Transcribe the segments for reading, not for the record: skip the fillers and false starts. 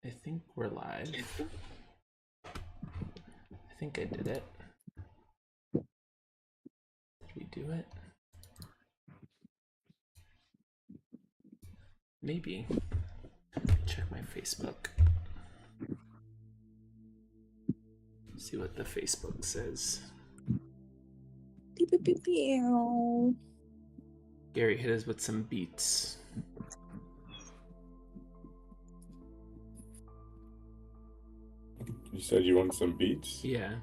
I think we're live. I think I did it. Did we do it? Maybe. Check my Facebook. See what the Facebook says. Gary hit us with some beats. You said you want some beats? Yeah.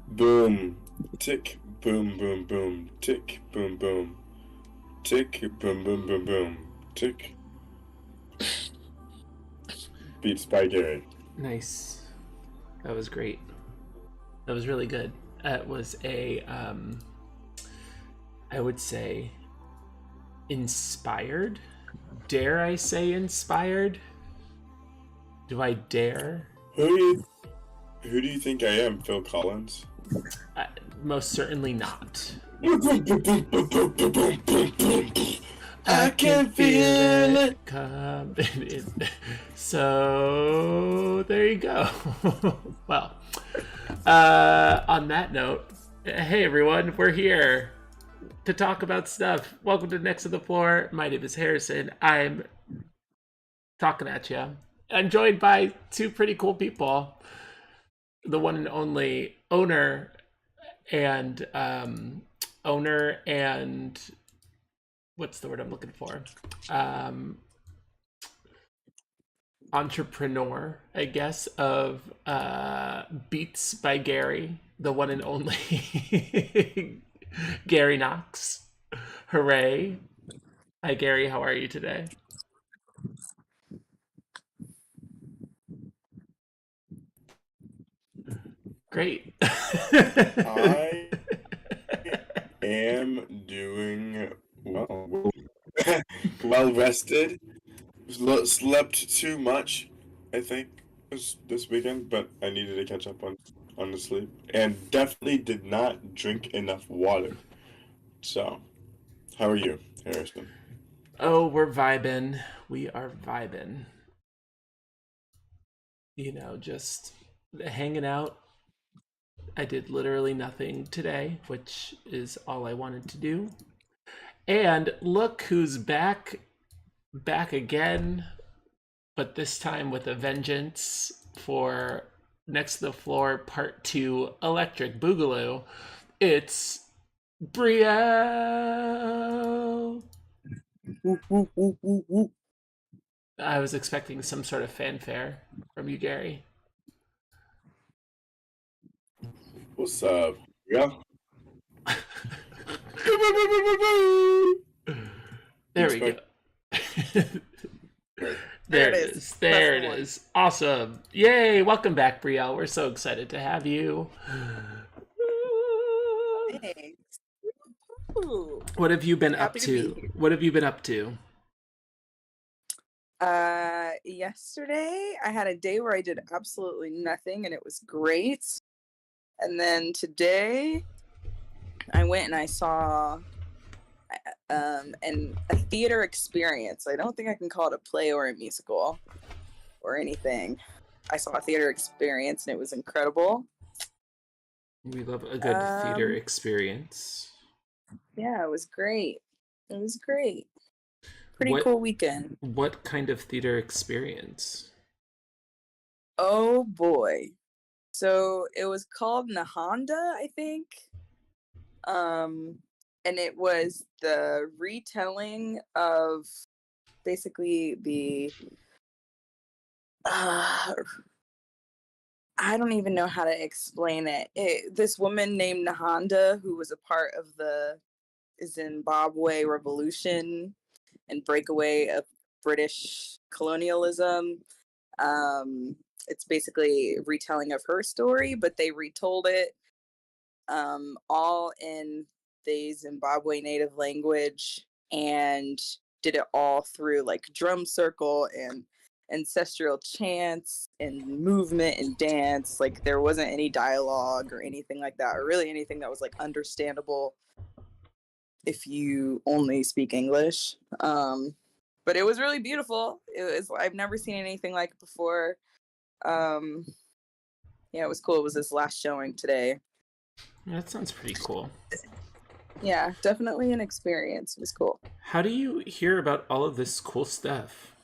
Boom. Tick. Boom, boom, boom. Tick. Boom, boom. Tick. Boom, boom, boom, boom. Tick. Beats by Gary. Nice. That was great. That was really good. It was a, I would say, inspired. Dare I say inspired? Do I dare? Who do you think I am, Phil Collins? Most certainly not. I can feel it coming. So there you go. Well, on that note, hey everyone, we're here to talk about stuff. Welcome to Next to the Floor. My name is Harrison. I'm talking at you. I'm joined by two pretty cool people. The one and only owner and what's the word I'm looking for? Entrepreneur, I guess, of Beats by Gary, the one and only Gary Knox. Hooray. Hi, Gary. How are you today? Great. I am doing well. Well rested. Slept too much, I think, this weekend, but I needed to catch up on the sleep. And definitely did not drink enough water. So, how are you, Harrison? Oh, we're vibing. We are vibing. You know, just hanging out. I did literally nothing today, which is all I wanted to do. And look who's back again, but this time with a vengeance for Next to the Floor Part 2 Electric Boogaloo. It's Brielle. I was expecting some sort of fanfare from you, Gary. What's up? Yeah. There we go. There it is. There it is. Awesome. Yay. Welcome back, Brielle. We're so excited to have you. Thanks. What have you been up to? What have you been up to? Yesterday I had a day where I did absolutely nothing and it was great. And then today I went and I saw a theater experience. I don't think I can call it a play or a musical or anything. I saw a theater experience and it was incredible. We love a good theater experience. Yeah, it was great. It was great. Pretty cool weekend. What kind of theater experience? Oh boy. So it was called Nahanda, I think. And it was the retelling of basically the I don't even know how to explain it. This woman named Nahanda, who was a part of the Zimbabwe Revolution and breakaway of British colonialism. It's basically a retelling of her story, but they retold it all in the Zimbabwe native language and did it all through like drum circle and ancestral chants and movement and dance. Like there wasn't any dialogue or anything like that, or really anything that was like understandable if you only speak English. But it was really beautiful. I've never seen anything like it before. Yeah, it was cool. It was this last showing today. That sounds pretty cool. Yeah, definitely an experience. It was cool. How do you hear about all of this cool stuff?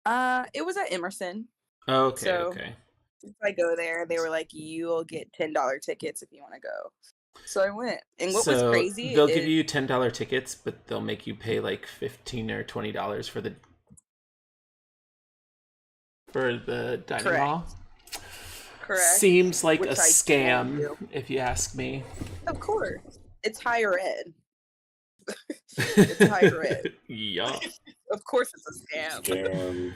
It was at Emerson. Okay, So okay. if I go there, they were like, "You'll get $10 tickets if you want to go." So I went. And what was So crazy they'll give is you $10 tickets, but they'll make you pay like $15 or $20 for the dining correct, hall. correct, Seems like a which I can scam, do. if you ask me. Of course, it's higher ed. It's higher ed. Yeah. Of course, it's a scam. Scam.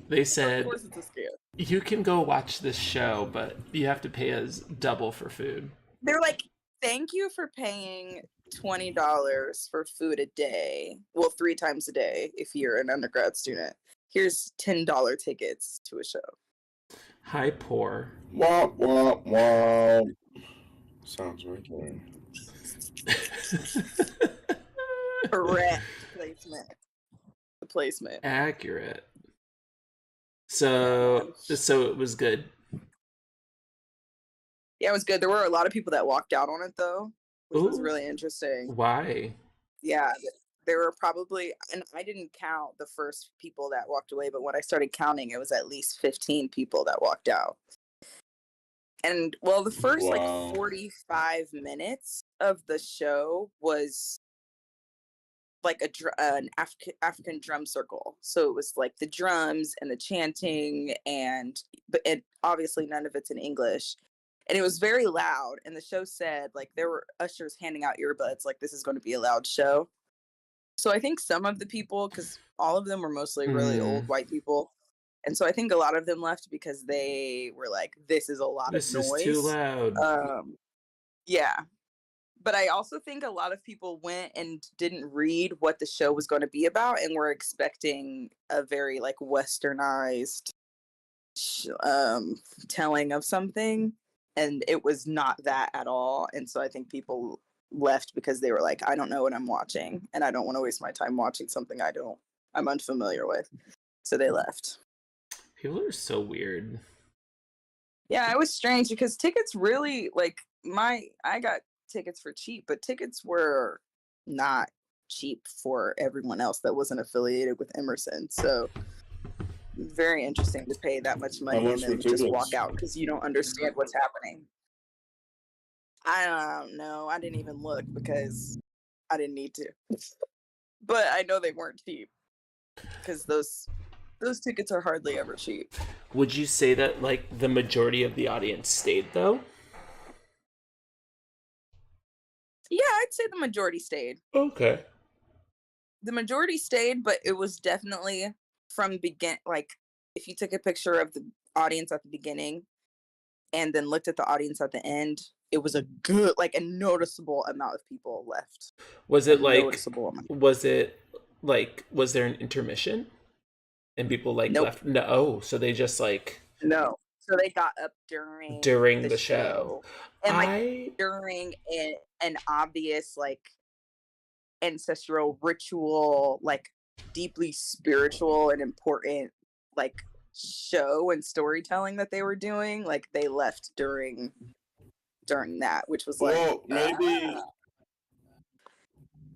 They Of said, course, it's a scam. you can go watch this show, but you have to pay us double for food. They're like, "Thank you for paying $20 for food a day. Well, 3 times a day if you're an undergrad student. Here's $10 tickets to a show." Hi, poor. Wah, wah, wah. Sounds right there. Correct placement. The placement. Accurate. So it was good. Yeah, it was good. There were a lot of people that walked out on it though, which was Ooh. really interesting. Why? Yeah, there were probably, and I didn't count the first people that walked away, but when I started counting, it was at least 15 people that walked out. And well, the first like Wow. 45 minutes of the show was like an African drum circle. So it was like the drums and the chanting, but obviously none of it's in English. And it was very loud. And the show said like there were ushers handing out earbuds, like this is going to be a loud show. So I think some of the people, because all of them were mostly really old white people, and so I think a lot of them left because they were like, "This is a lot of This is too noise." loud. Yeah, but I also think a lot of people went and didn't read what the show was going to be about, and were expecting a very like westernized telling of something, and it was not that at all. And so I think people left because they were like, I don't know what I'm watching, and I don't want to waste my time watching something I'm unfamiliar with. So they left. People are so weird. Yeah, it was strange because tickets really like I got tickets for cheap, but tickets were not cheap for everyone else that wasn't affiliated with Emerson. So very interesting to pay that much money and much were then just walk tickets? out because you don't understand what's happening. I don't know. I didn't even look because I didn't need to. But I know they weren't cheap because those tickets are hardly ever cheap. Would you say that like the majority of the audience stayed though? Yeah, I'd say the majority stayed. Okay. The majority stayed, but it was definitely from like if you took a picture of the audience at the beginning and then looked at the audience at the end, it was a good, like a noticeable amount of people left. Was it like noticeable amount. was there an intermission? And people like Nope. left? No. Oh, so they just like No. So they got up during the show. and like during an obvious like ancestral ritual, like deeply spiritual and important like show and storytelling that they were doing, like they left during that, which was like, Well,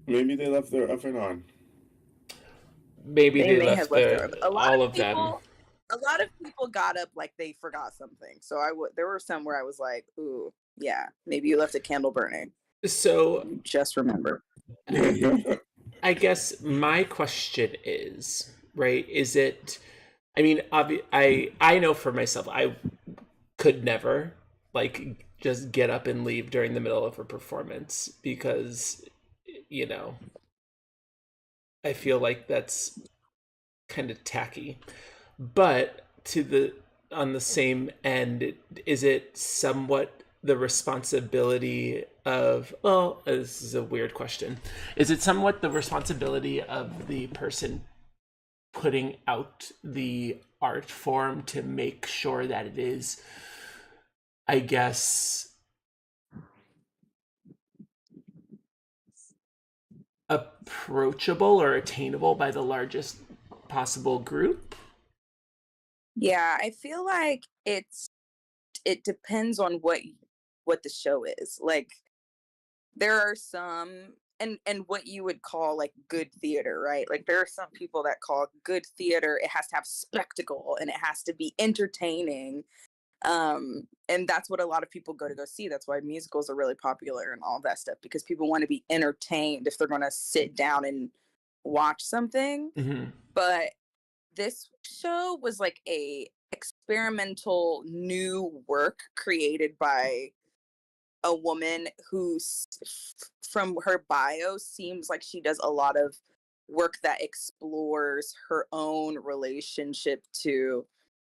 maybe they left their effing on. Maybe they may left have left all of them. A lot of people got up like they forgot something. So there were some where I was like, ooh, yeah, maybe you left a candle burning. So You just remember. I guess my question is, right, is it, I mean, I know for myself, I could never like just get up and leave during the middle of a performance because, you know, I feel like that's kind of tacky. But on the same end, is it somewhat the responsibility of, well, this is a weird question. Is it somewhat the responsibility of the person putting out the art form to make sure that it is, I guess, approachable or attainable by the largest possible group. Yeah, I feel like it depends on what the show is. Like there are some and what you would call like good theater, right? Like there are some people that call good theater it has to have spectacle and it has to be entertaining. And that's what a lot of people go see. That's why musicals are really popular and all that stuff because people want to be entertained if they're going to sit down and watch something. Mm-hmm. But this show was like a experimental new work created by a woman who from her bio seems like she does a lot of work that explores her own relationship to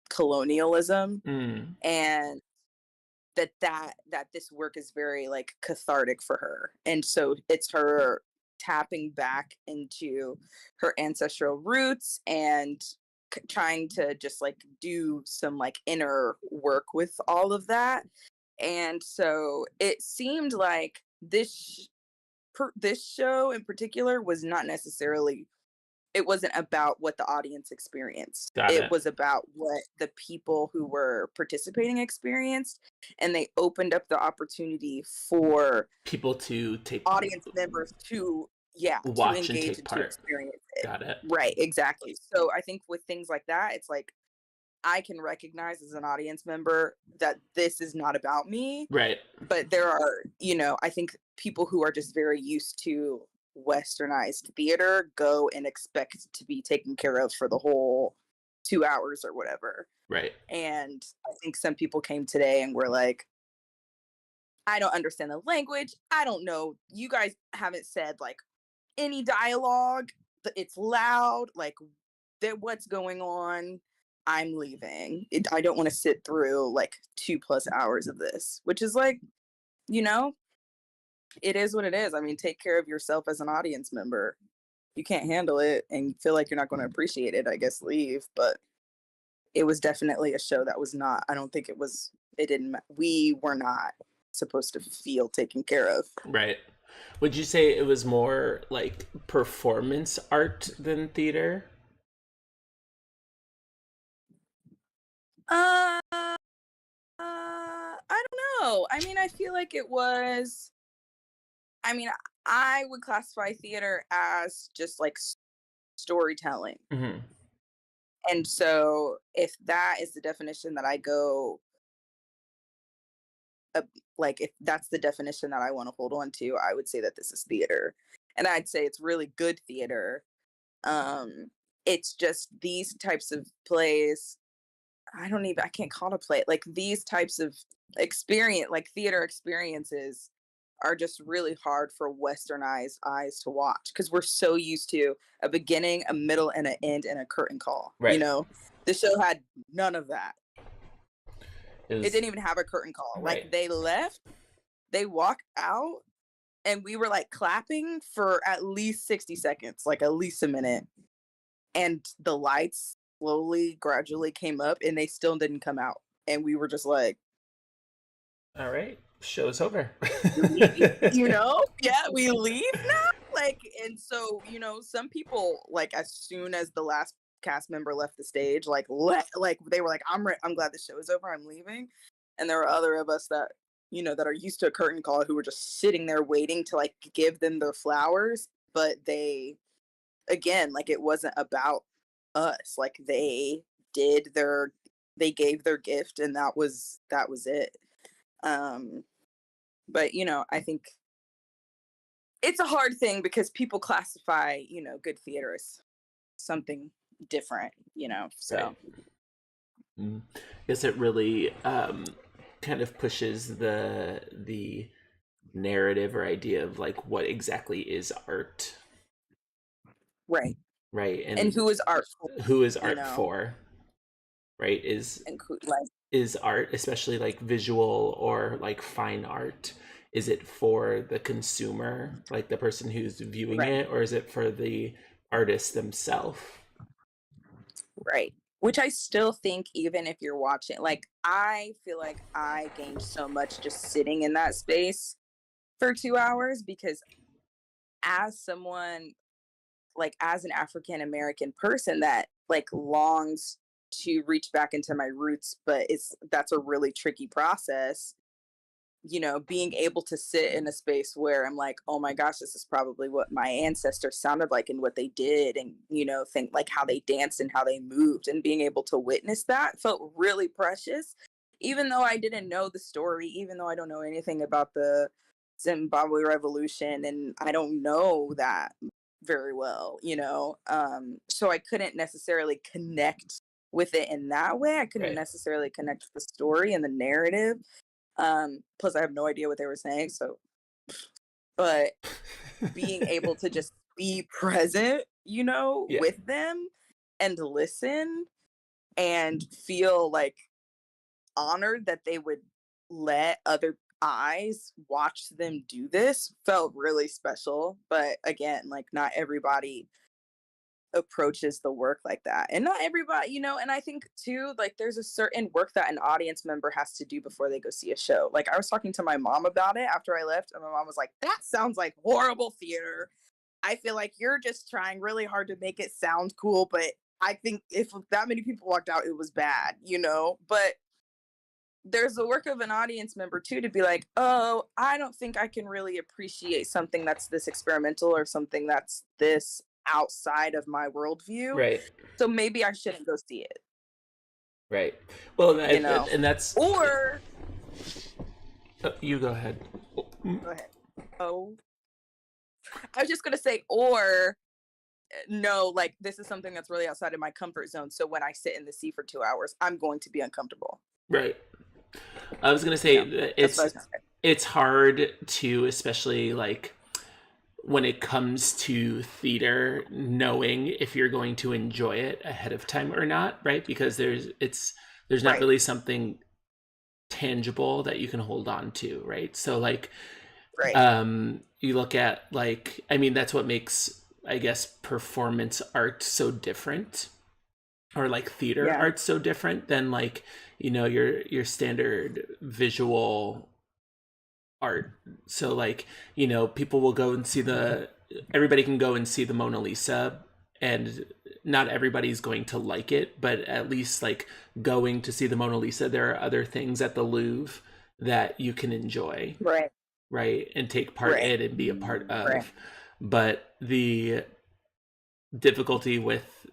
colonialism Mm. and that this work is very like cathartic for her, and so it's her tapping back into her ancestral roots and trying to just like do some like inner work with all of that. And so it seemed like this show in particular was not necessarily, it wasn't about what the audience experienced. Got It it. was about what the people who were participating experienced. And they opened up the opportunity for People to take audience members to, yeah, to watch and engage take and to part. experience it. Got it. Right, exactly. So I think with things like that, it's like I can recognize as an audience member that this is not about me. Right. But there are, I think people who are just very used to westernized theater go and expect to be taken care of for the whole 2 hours or whatever. Right. And I think some people came today and were like, I don't understand the language. I don't know. You guys haven't said like any dialogue. It's loud. Like, what's going on? I'm leaving. I don't want to sit through like 2+ hours of this, which is like, you know, it is what it is. I mean, take care of yourself as an audience member. You can't handle it and you feel like you're not going to appreciate it, I guess leave. But it was definitely a show that was not, I don't think we were not supposed to feel taken care of. Right. Would you say it was more like performance art than theater? Uh, I don't know. I mean, I feel like it was, I mean, I would classify theater as just like storytelling. Mm-hmm. And so if that is the definition that I go, like if that's the definition that I want to hold on to, I would say that this is theater. And I'd say it's really good theater. It's just these types of plays, I can't call it a play. Like these types of like theater experiences are just really hard for westernized eyes to watch because we're so used to a beginning, a middle, and an end and a curtain call. Right. The show had none of that. It It didn't even have a curtain call. Right. Like they left, they walked out, and we were like clapping for at least 60 seconds, like at least a minute. And the lights slowly, gradually came up and they still didn't come out. And we were just like, all right, show's over. yeah, we leave now. Like, and so, some people, like, as soon as the last cast member left the stage, like they were like, I'm glad the show is over, I'm leaving. And there were other of us that, that are used to a curtain call who were just sitting there waiting to like give them their flowers. But they, again, like it wasn't about us. Like they gave their gift and that was it. But I think it's a hard thing because people classify, good theater as something different, so. Right. I guess it really kind of pushes the narrative or idea of like what exactly is art. Right. Right. And who is art for? Who is art for? Right. Like, is art, especially like visual or like fine art, is it for the consumer, like the person who's viewing right. it, or is it for the artist themselves? Right. Which I still think, even if you're watching, like, I feel like I gained so much just sitting in that space for 2 hours because as someone, like, as an African American person that like longs to reach back into my roots, but that's a really tricky process. Being able to sit in a space where I'm like, oh my gosh, this is probably what my ancestors sounded like and what they did, and think like how they danced and how they moved, and being able to witness that felt really precious. Even though I didn't know the story, even though I don't know anything about the Zimbabwe revolution, and I don't know that very well. So I couldn't necessarily connect with it in that way. I couldn't Right. necessarily connect with the story and the narrative. Plus I have no idea what they were saying. But being able to just be present, Yeah. with them and listen and feel like honored that they would let other eyes watch them do this felt really special. But again, like, not everybody approaches the work like that, and not everybody, and I think too, like, there's a certain work that an audience member has to do before they go see a show. Like, I was talking to my mom about it after I left, and my mom was like, that sounds like horrible theater. I feel like you're just trying really hard to make it sound cool, but I think if that many people walked out, it was bad. But there's the work of an audience member too, to be like, oh, I don't think I can really appreciate something that's this experimental, or something that's this outside of my worldview, Right. so maybe I shouldn't go see it. Right. Well, you know and that's or you go ahead. Go ahead. Oh, I was just gonna say, or no, like, this is something that's really outside of my comfort zone, so when I sit in the seat for 2 hours, I'm going to be uncomfortable. Right. I was gonna say that That's what I was gonna say. it's hard to, especially like when it comes to theater, knowing if you're going to enjoy it ahead of time or not, right? Because there's not Right. really something tangible that you can hold on to, right? So like Right. you look at, like, I mean, that's what makes, I guess, performance art so different, or like theater Yeah. art so different than, like, your standard visual art. So like, people will go and see everybody can go and see the Mona Lisa, and not everybody's going to like it, but at least, like, going to see the Mona Lisa, there are other things at the Louvre that you can enjoy, Right. right, and take part Right. in and be a part Right. of. But the difficulty with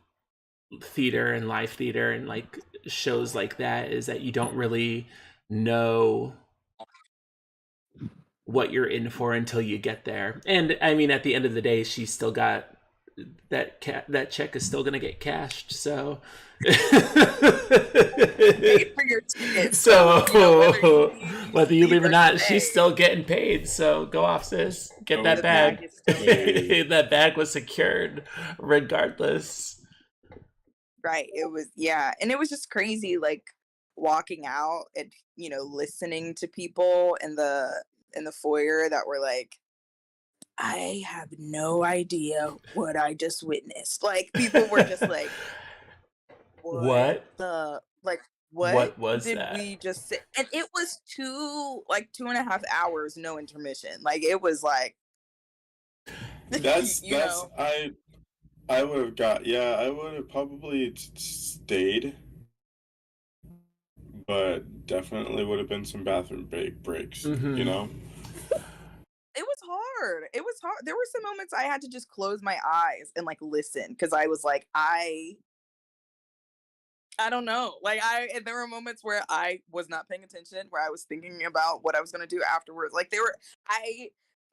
theater and live theater and like shows like that is that you don't really know what you're in for until you get there. And I mean, at the end of the day, she's still got that check is still gonna get cashed. So Paid for your ticket, so whether you leave or or not, stay, she's still getting paid. So go off, sis. Get that the bag. bag is still there. That bag was secured regardless. Right. It was, yeah. And it was just crazy, like, walking out and, listening to people in the foyer that were like, I have no idea what I just witnessed. Like, people were just like, what What? the, like, what What was did that? we just say? And it was 2.5 hours, no intermission. Like, it was like, That's you know, I would have I would have probably stayed, but definitely would have been some bathroom breaks, Mhm. it was hard. It was hard. There were some moments I had to just close my eyes and like listen, because I was like, I don't know. Like, there were moments where I was not paying attention, where I was thinking about what I was gonna do afterwards. Like,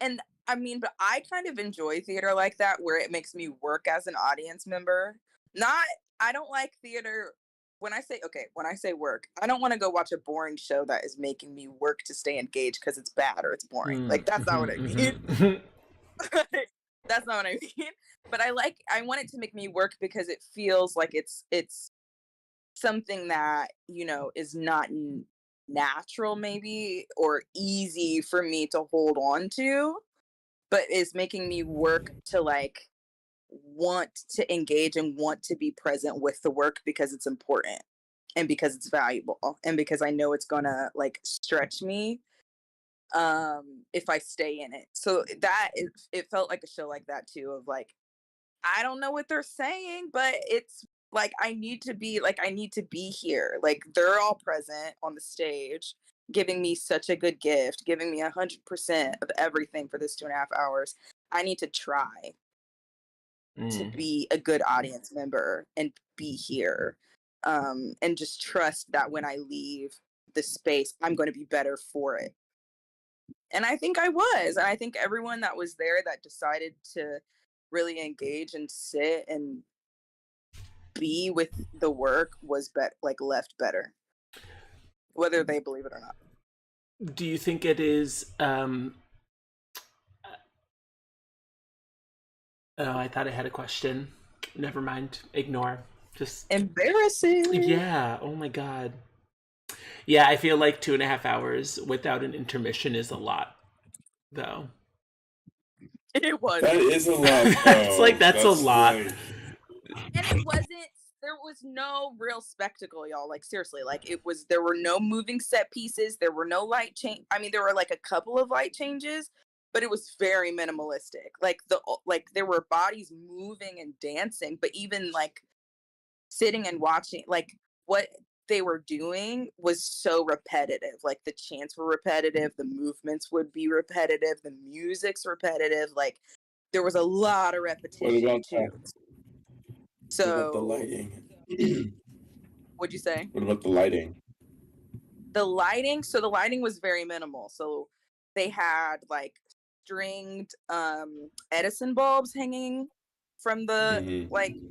and I mean, but I kind of enjoy theater like that, where it makes me work as an audience member. Not, I don't like theater. When I say work, I don't want to go watch a boring show that is making me work to stay engaged because it's bad or it's boring. Like, that's not what I mean. Mhm. That's not what I mean. But I want it to make me work because it feels like it's something that is not natural, maybe, or easy for me to hold on to, but is making me work to, like, want to engage and want to be present with the work because it's important, and because it's valuable, and because I know it's gonna, like, stretch me. if I stay in it. So it felt like a show like that too, of like, I don't know what they're saying, but it's like I need to be here. Like they're all present on the stage, giving me such a good gift, giving me 100% of everything for this 2.5 hours. I need to try to Mm. be a good audience member and be here. And just trust that when I leave the space, I'm going to be better for it. And I think I was. And I think everyone that was there that decided to really engage and sit and be with the work was like left better, whether they believe it or not. Do you think it is oh, I thought I had a question. Never mind. Ignore. Just Embarrassing. yeah. Oh my god. Yeah, I feel like 2.5 hours without an intermission is a lot, though. It was. That is a lot, It's like though. that's a lot. Like, And it wasn't, there was no real spectacle, y'all. Like seriously, like there were no moving set pieces, there were no light change. I mean, there were like a couple of light changes, but it was very minimalistic. Like there were bodies moving and dancing, but even like sitting and watching, like what they were doing was so repetitive. Like the chants were repetitive, the movements would be repetitive, the music's repetitive. Like there was a lot of what repetition about too. what about the So lighting? what'd you say? What about the lighting? So the lighting was very minimal. So they had like stringed Edison bulbs hanging from the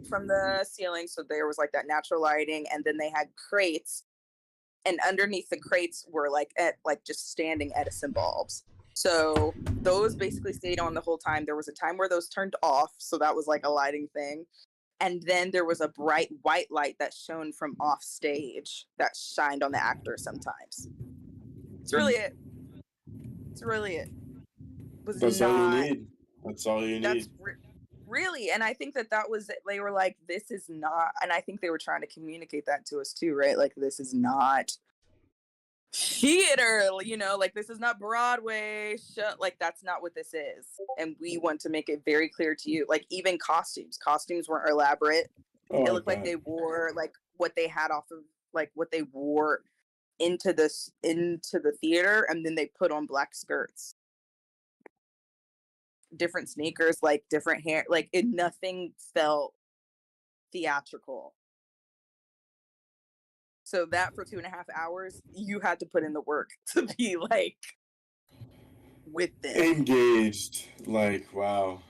from the ceiling. So there was like that natural lighting, and then they had crates, and underneath the crates were like just standing Edison bulbs. So those basically stayed on the whole time. There was a time where those turned off, so that was like a lighting thing. And then there was a bright white light that shone from off stage that shined on the actor sometimes. It's really it. It's really it. Was That's all you not. need. That's all you That's need. really, and I think that was. They were like, this is not, and I think they were trying to communicate that to us too, right? Like, this is not theater, like this is not Broadway. Like that's not what this is, and we want to make it very clear to you. Like even costumes weren't elaborate. Oh, It I looked like bet. they wore like what they had off of like what they wore into the theater, and then they put on black skirts, different sneakers, like different hair, like nothing felt theatrical. So that for 2.5 hours, you had to put in the work to be like with them. Engaged. Like, wow.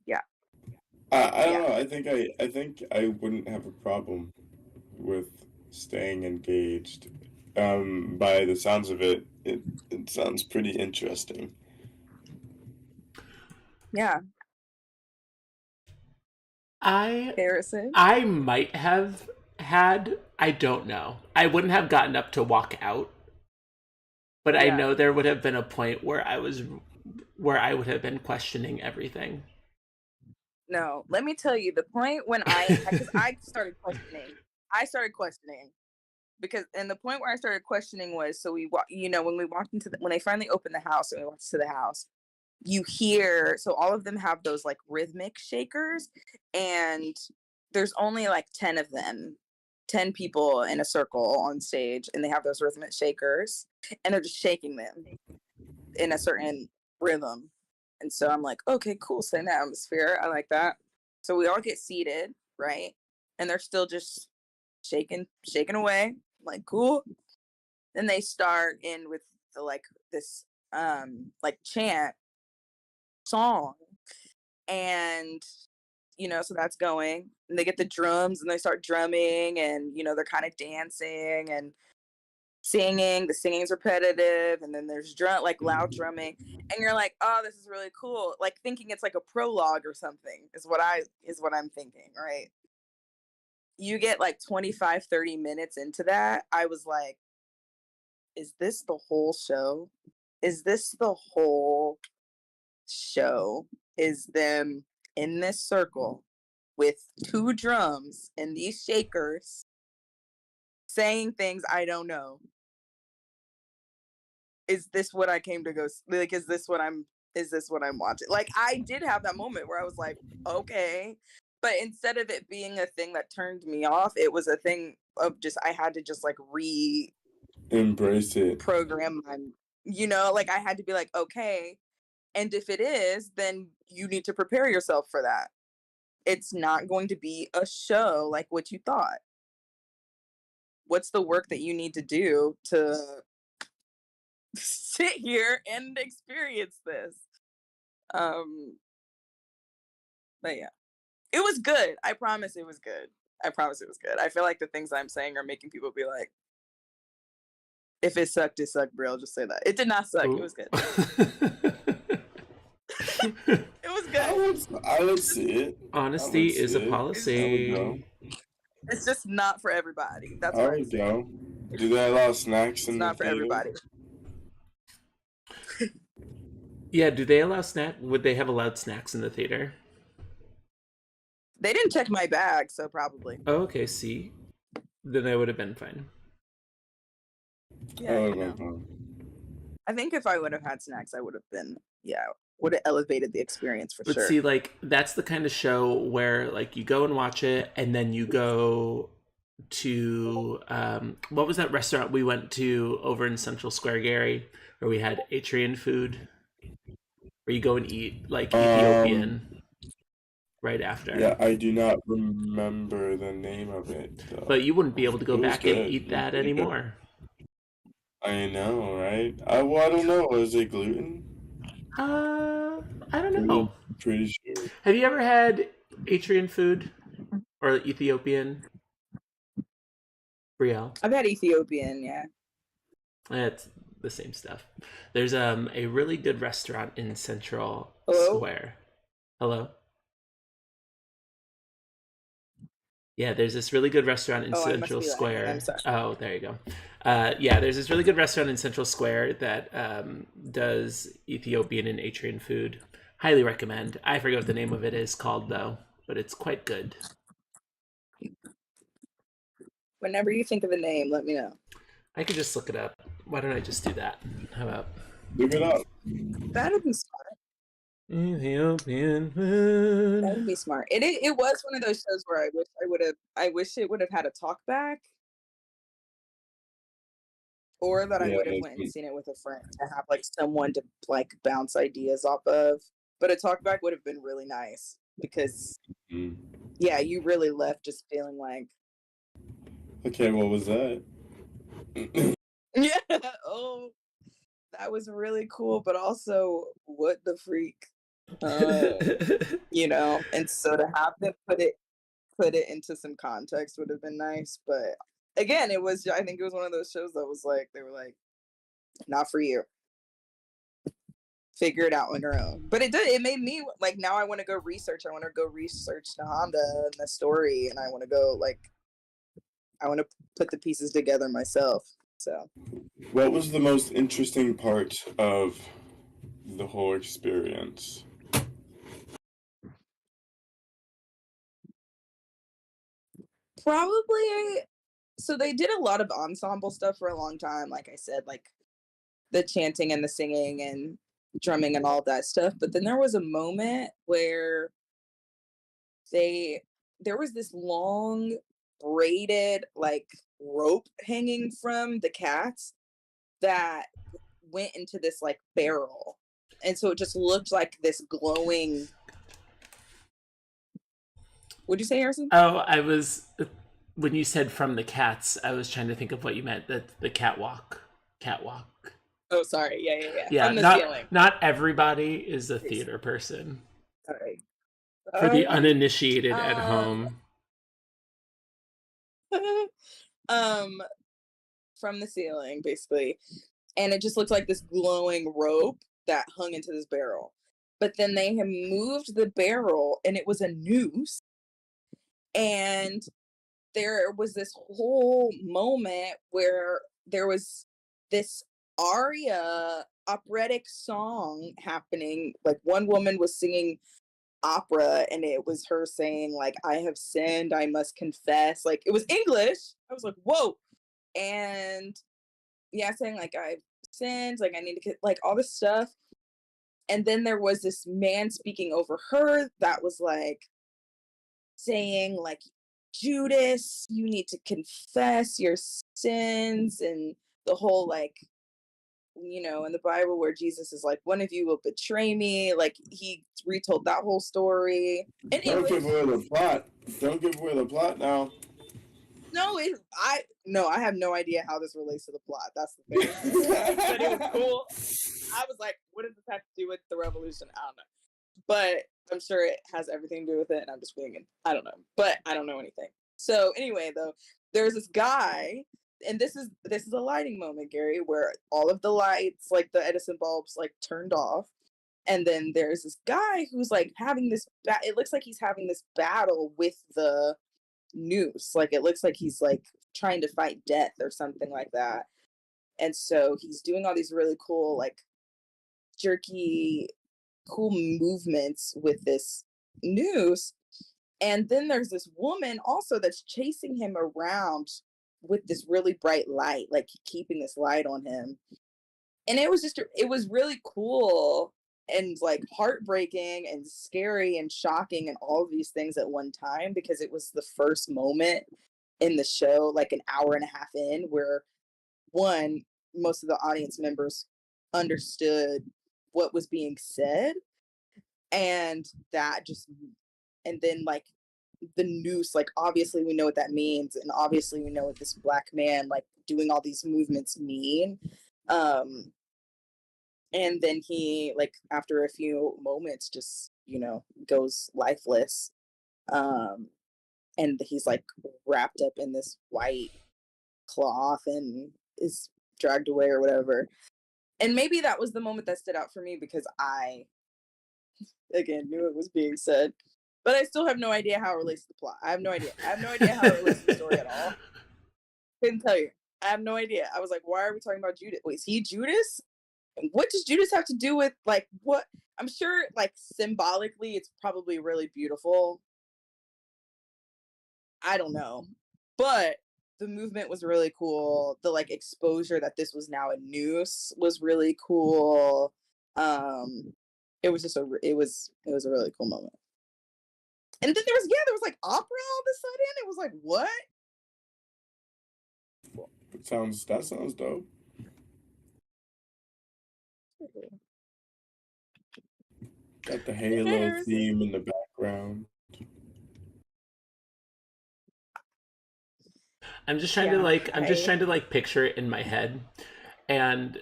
Yeah. I don't Yeah. know. I think I wouldn't have a problem with staying engaged. By the sounds of it, it sounds pretty interesting. Yeah. I Harrison. I might have had, I don't know. I wouldn't have gotten up to walk out, but I Yeah. know there would have been a point where I would have been questioning everything. No, let me tell you the point when because I started questioning. Because, and the point where I started questioning was, so when we walked when they finally opened the house and we walked to the house, you hear, so all of them have those like rhythmic shakers, and there's only like 10 of them, 10 people in a circle on stage, and they have those rhythmic shakers, and they're just shaking them in a certain rhythm. And so I'm like, okay, cool, setting the atmosphere. I like that. So we all get seated, right? And they're still just shaking away. I'm like, cool. Then they start in with the like this like chant song. And so that's going. And they get the drums and they start drumming, and they're kind of dancing and singing. The singing's repetitive, and then there's loud drumming, and you're like, oh, this is really cool, like thinking it's like a prologue or something is what I'm thinking, right? You get like 25-30 minutes into that, I was like, is this the whole show? Is this the whole show? Is them in this circle with two drums and these shakers saying things I don't know? is this what I came to go like, is this what I'm watching? Like, I did have that moment where I was like, okay. But instead of it being a thing that turned me off, it was a thing of just I had to just like Embrace it. program my, like I had to be like, okay, and if it is, then you need to prepare yourself for that. It's not going to be a show like what you thought. What's the work that you need to do to sit here and experience this? But yeah, it was good. I promise it was good. I feel like the things I'm saying are making people be like, if it sucked, it sucked, bro. I'll just say that. It did not suck. It was good. It was good. I would see it. Honesty is a I would policy. go. It's just not for everybody. That's I what I'm would saying. go. Do they allow snacks It's in the not for theater? everybody. Yeah, do they allow snack? Would they have allowed snacks in the theater? They didn't check my bag, so probably. Oh, okay, see. Then I would have been fine. Yeah, I think if I would have had snacks, I would have been, would have elevated the experience for But sure. see, like, that's the kind of show where, like, you go and watch it, and then you go to, what was that restaurant we went to over in Central Square, Gary, where we had Atrian food? Where you go and eat, like, Ethiopian right after. Yeah, I do not remember the name of it, though. But you wouldn't be able to go It was back and good. eat that anymore. I know, right? I don't know. Was it gluten? I don't know. Pretty sure. Have you ever had Atrian food or Ethiopian? Brielle? I've had Ethiopian, yeah. It's the same stuff. There's a really good restaurant in Central Hello? Square. Hello? Yeah, there's this really good restaurant in Central Square. I'm sorry. Oh, there you go. Yeah, there's this really good restaurant in Central Square that does Ethiopian and Atrian food. Highly recommend. I forget what the name of it is called, though, but it's quite good. Whenever you think of a name, let me know. I could just look it up. Why don't I just do that? How about? Look it up. That would be smart. Ethiopian food. That would be smart. It was one of those shows where I wish it would have had a talk back. Or that I would have went and seen it with a friend to have like someone to like bounce ideas off of. But a talk back would have been really nice because yeah, you really left just feeling like, okay, what was that? yeah, oh, that was really cool, but also what the freak, and so to have them put it into some context would have been nice. But again, I think it was one of those shows that was like, they were like, not for you. Figure it out on your own. But it made me like, now I want to go research. I want to go research the Honda and the story, and I want to put the pieces together myself. So, what was the most interesting part of the whole experience? probably, so they did a lot of ensemble stuff for a long time, like I said, like the chanting and the singing and drumming and all of that stuff. But then there was a moment where there was this long braided like rope hanging from the cats that went into this like barrel, and so it just looked like this glowing. What'd you say, Harrison? Oh, I was, when you said from the cats, I was trying to think of what you meant, the catwalk. Oh, sorry. Yeah. Yeah, From the ceiling. Not everybody is a theater person. Sorry. For the uninitiated at home. From the ceiling, basically. And it just looked like this glowing rope that hung into this barrel. But then they had moved the barrel and it was a noose. And there was this whole moment where there was this aria operatic song happening. Like one woman was singing opera and it was her saying like, I have sinned, I must confess. Like it was English. I was like, whoa. And yeah, saying like, I've sins. Like, I need to get, like, all this stuff. And then there was this man speaking over her that was like saying, like, Judas, you need to confess your sins, and the whole, like, in the Bible where Jesus is like, one of you will betray me. Like, he retold that whole story. And it Don't give was away the plot. Don't give away the plot now. I have no idea how this relates to the plot. That's the thing. But it was cool. I was like, what does this have to do with the revolution? I don't know. But I'm sure it has everything to do with it, and I'm just winging. I don't know. But I don't know anything. So anyway, though, there's this guy, and this is a lighting moment, Gary, where all of the lights, like the Edison bulbs, like turned off. And then there's this guy who's like having this it looks like he's having this battle with the noose. Like, it looks like he's like trying to fight death or something like that. And so he's doing all these really cool, like, jerky, cool movements with this noose. And then there's this woman also that's chasing him around with this really bright light, like keeping this light on him. And it was really cool and like heartbreaking and scary and shocking and all of these things at one time, because it was the first moment in the show, like an hour and a half in, where one, most of the audience members understood what was being said, and that just, and then like the noose, like, obviously we know what that means, and obviously we know what this black man like doing all these movements mean. And then he, like, after a few moments, just goes lifeless. And he's like wrapped up in this white cloth and is dragged away or whatever. And maybe that was the moment that stood out for me, because I, again, knew it was being said, but I still have no idea how it relates to the plot. I have no idea. I have no idea how it relates to the story at all. Couldn't tell you. I have no idea. I was like, why are we talking about Judas? Wait, is he Judas? And what does Judas have to do with, like, what? I'm sure, like, symbolically, it's probably really beautiful. I don't know. But the movement was really cool. The, like, exposure that this was now a noose was really cool. It was just it was a really cool moment. And then there was like opera all of a sudden. It was like, what? That sounds dope. Got the Halo theme in the background. I'm just trying to like picture it in my head, and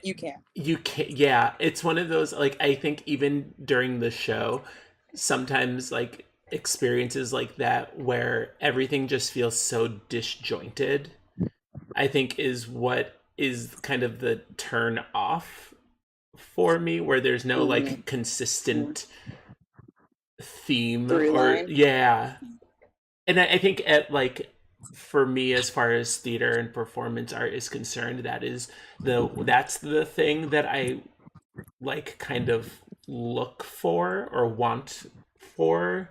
you can't. Yeah, it's one of those, like, I think even during the show, sometimes like experiences like that where everything just feels so disjointed, I think is what is kind of the turn off for me, where there's no like consistent theme through or line. Yeah. And I think at like, for me, as far as theater and performance art is concerned, that's the thing that I like kind of look for or want for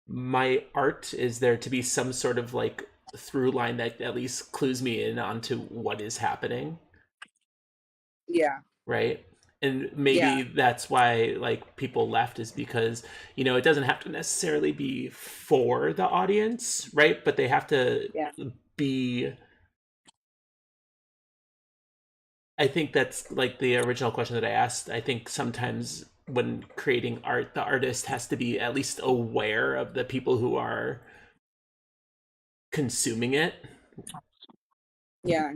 my art, is there to be some sort of like through line that at least clues me in onto what is happening. Yeah. Right. And maybe that's why like people left, is because it doesn't have to necessarily be for the audience, right? But they have to be. I think that's like the original question that I asked. I think sometimes when creating art, the artist has to be at least aware of the people who are consuming it. Yeah.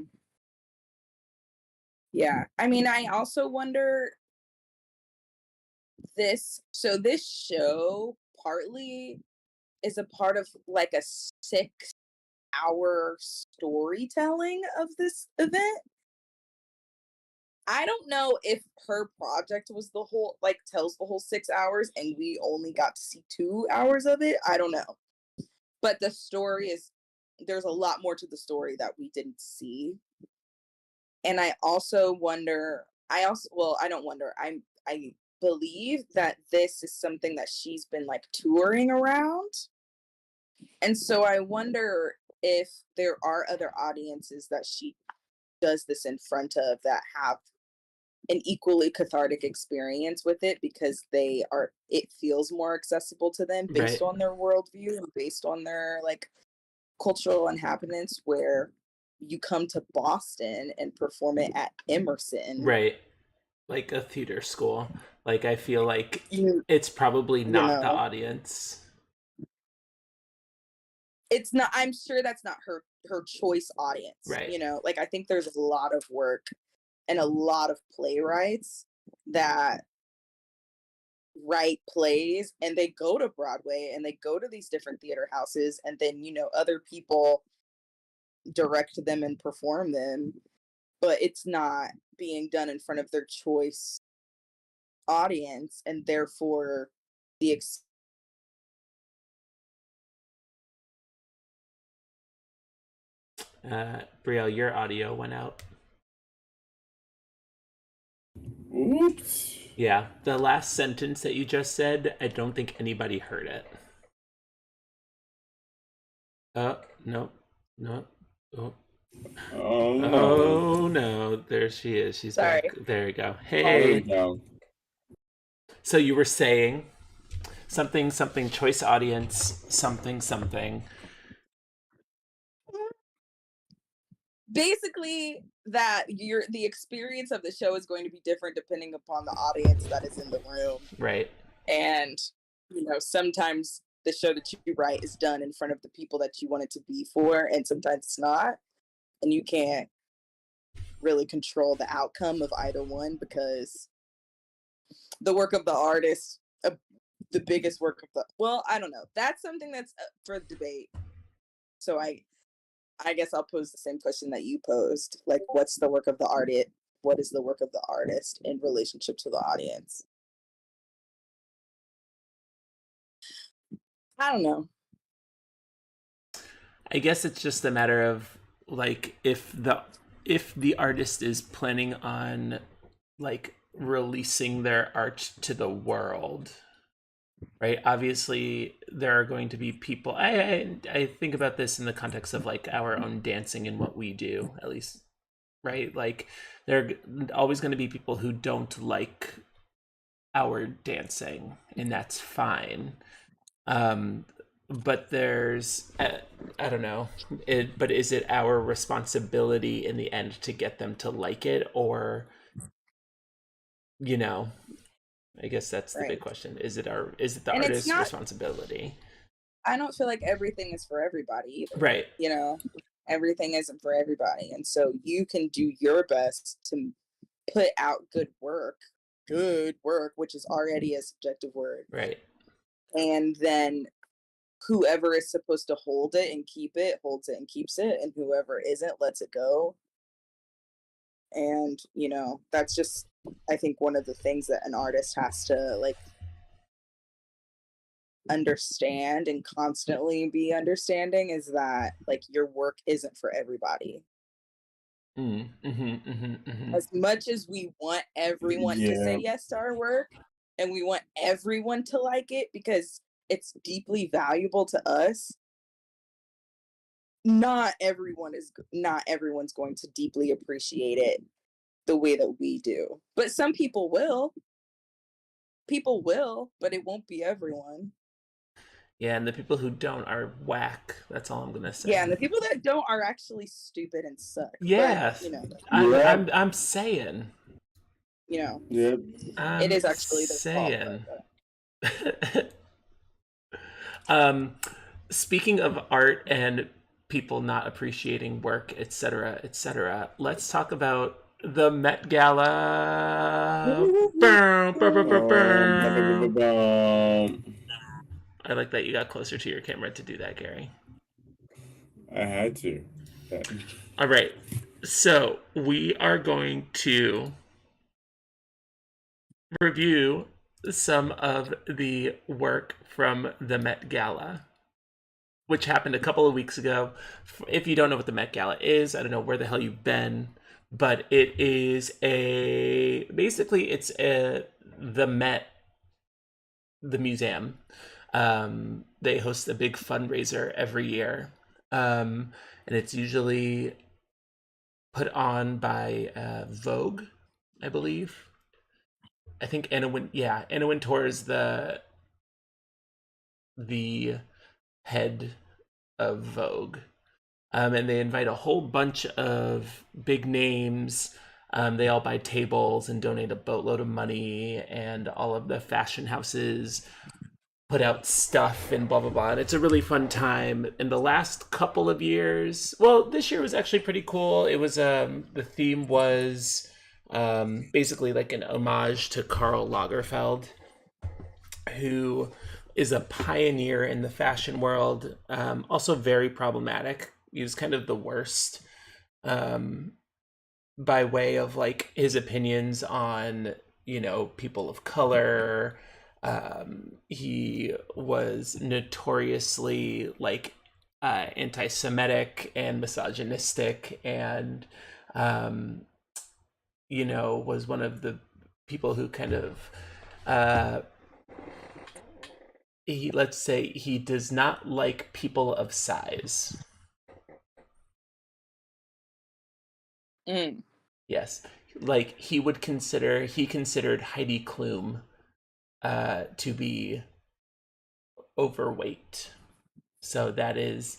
Yeah. I mean, I also wonder this show partly is a part of like a 6-hour storytelling of this event. I don't know if her project was the whole, like, tells the whole 6 hours and we only got to see 2 hours of it. I don't know. But the story there's a lot more to the story that we didn't see. And I also wonder, I don't wonder, I believe that this is something that she's been like touring around. And so I wonder if there are other audiences that she does this in front of that have an equally cathartic experience with it because it feels more accessible to them based Right. on their worldview and based on their like cultural inhabitants, where you come to Boston and perform it at Emerson. Right. Like a theater school. Like I feel like you it's probably you not the know audience. it's not, I'm sure that's not her choice audience, Right. like I think there's a lot of work and a lot of playwrights that write plays and they go to Broadway and they go to these different theater houses, and then other people direct them and perform them, but it's not being done in front of their choice audience, and therefore the Brielle, your audio went out. Oops. Yeah, the last sentence that you just said, I don't think anybody heard it. Oh, no. No. Oh. Oh no. Oh no, there she is. She's Sorry. back. There you go. There we Hey. go. So you were saying something, something, choice audience, something, something. basically that the experience of the show is going to be different depending upon the audience that is in the room. Right. And sometimes the show that you write is done in front of the people that you want it to be for, and sometimes it's not, and you can't really control the outcome of either one, because the work of the artist, the biggest work of I don't know, that's something that's for debate. So I guess I'll pose the same question that you posed. Like, what's the work of the artist? What is the work of the artist in relationship to the audience? I don't know. I guess it's just a matter of like if the artist is planning on like releasing their art to the world, right? Obviously there are going to be people, I think about this in the context of like our own dancing and what we do, at least, right? Like there are always going to be people who don't like our dancing, and that's fine. But there's I don't know but is it our responsibility in the end to get them to like it, or I guess that's the big Right. question. Is it the And it's artist's not, responsibility? I don't feel like everything is for everybody either. Right. Everything isn't for everybody. And so you can do your best to put out good work, which is already a subjective word. Right. And then whoever is supposed to hold it and keep it holds it and keeps it, and whoever isn't lets it go. And that's just, I think, one of the things that an artist has to like understand and constantly be understanding, is that like your work isn't for everybody. As much as we want everyone to say yes to our work, and we want everyone to like it because it's deeply valuable to us, not everyone's going to deeply appreciate it the way that we do. But some people will. But it won't be everyone. Yeah, and the people who don't are whack. That's all I'm gonna say. Yeah, and the people that don't are actually stupid and suck. Yeah, but, I'm saying. Yep. It is actually their saying. fault. Speaking of art and people not appreciating work, etc., etc., let's talk about the Met Gala. I like that you got closer to your camera to do that, Gary. I had to. All right. So we are going to review some of the work from the Met Gala, which happened a couple of weeks ago. If you don't know what the Met Gala is, I don't know where the hell you've been, but it is basically it's the Met, the museum. They host a big fundraiser every year, and it's usually put on by Vogue, I believe. I think Anna Wintour is the head of Vogue. And they invite a whole bunch of big names. They all buy tables and donate a boatload of money, and all of the fashion houses put out stuff and blah blah blah. And it's a really fun time. In the last couple of years, well, this year was actually pretty cool. It was the theme was basically like an homage to Karl Lagerfeld, who is a pioneer in the fashion world. Also very problematic. He was kind of the worst. By way of like his opinions on people of color. He was notoriously like anti-Semitic and misogynistic, and was one of the people who kind of let's say he does not like people of size. Mm. Yes, like he considered Heidi Klum to be overweight. So that is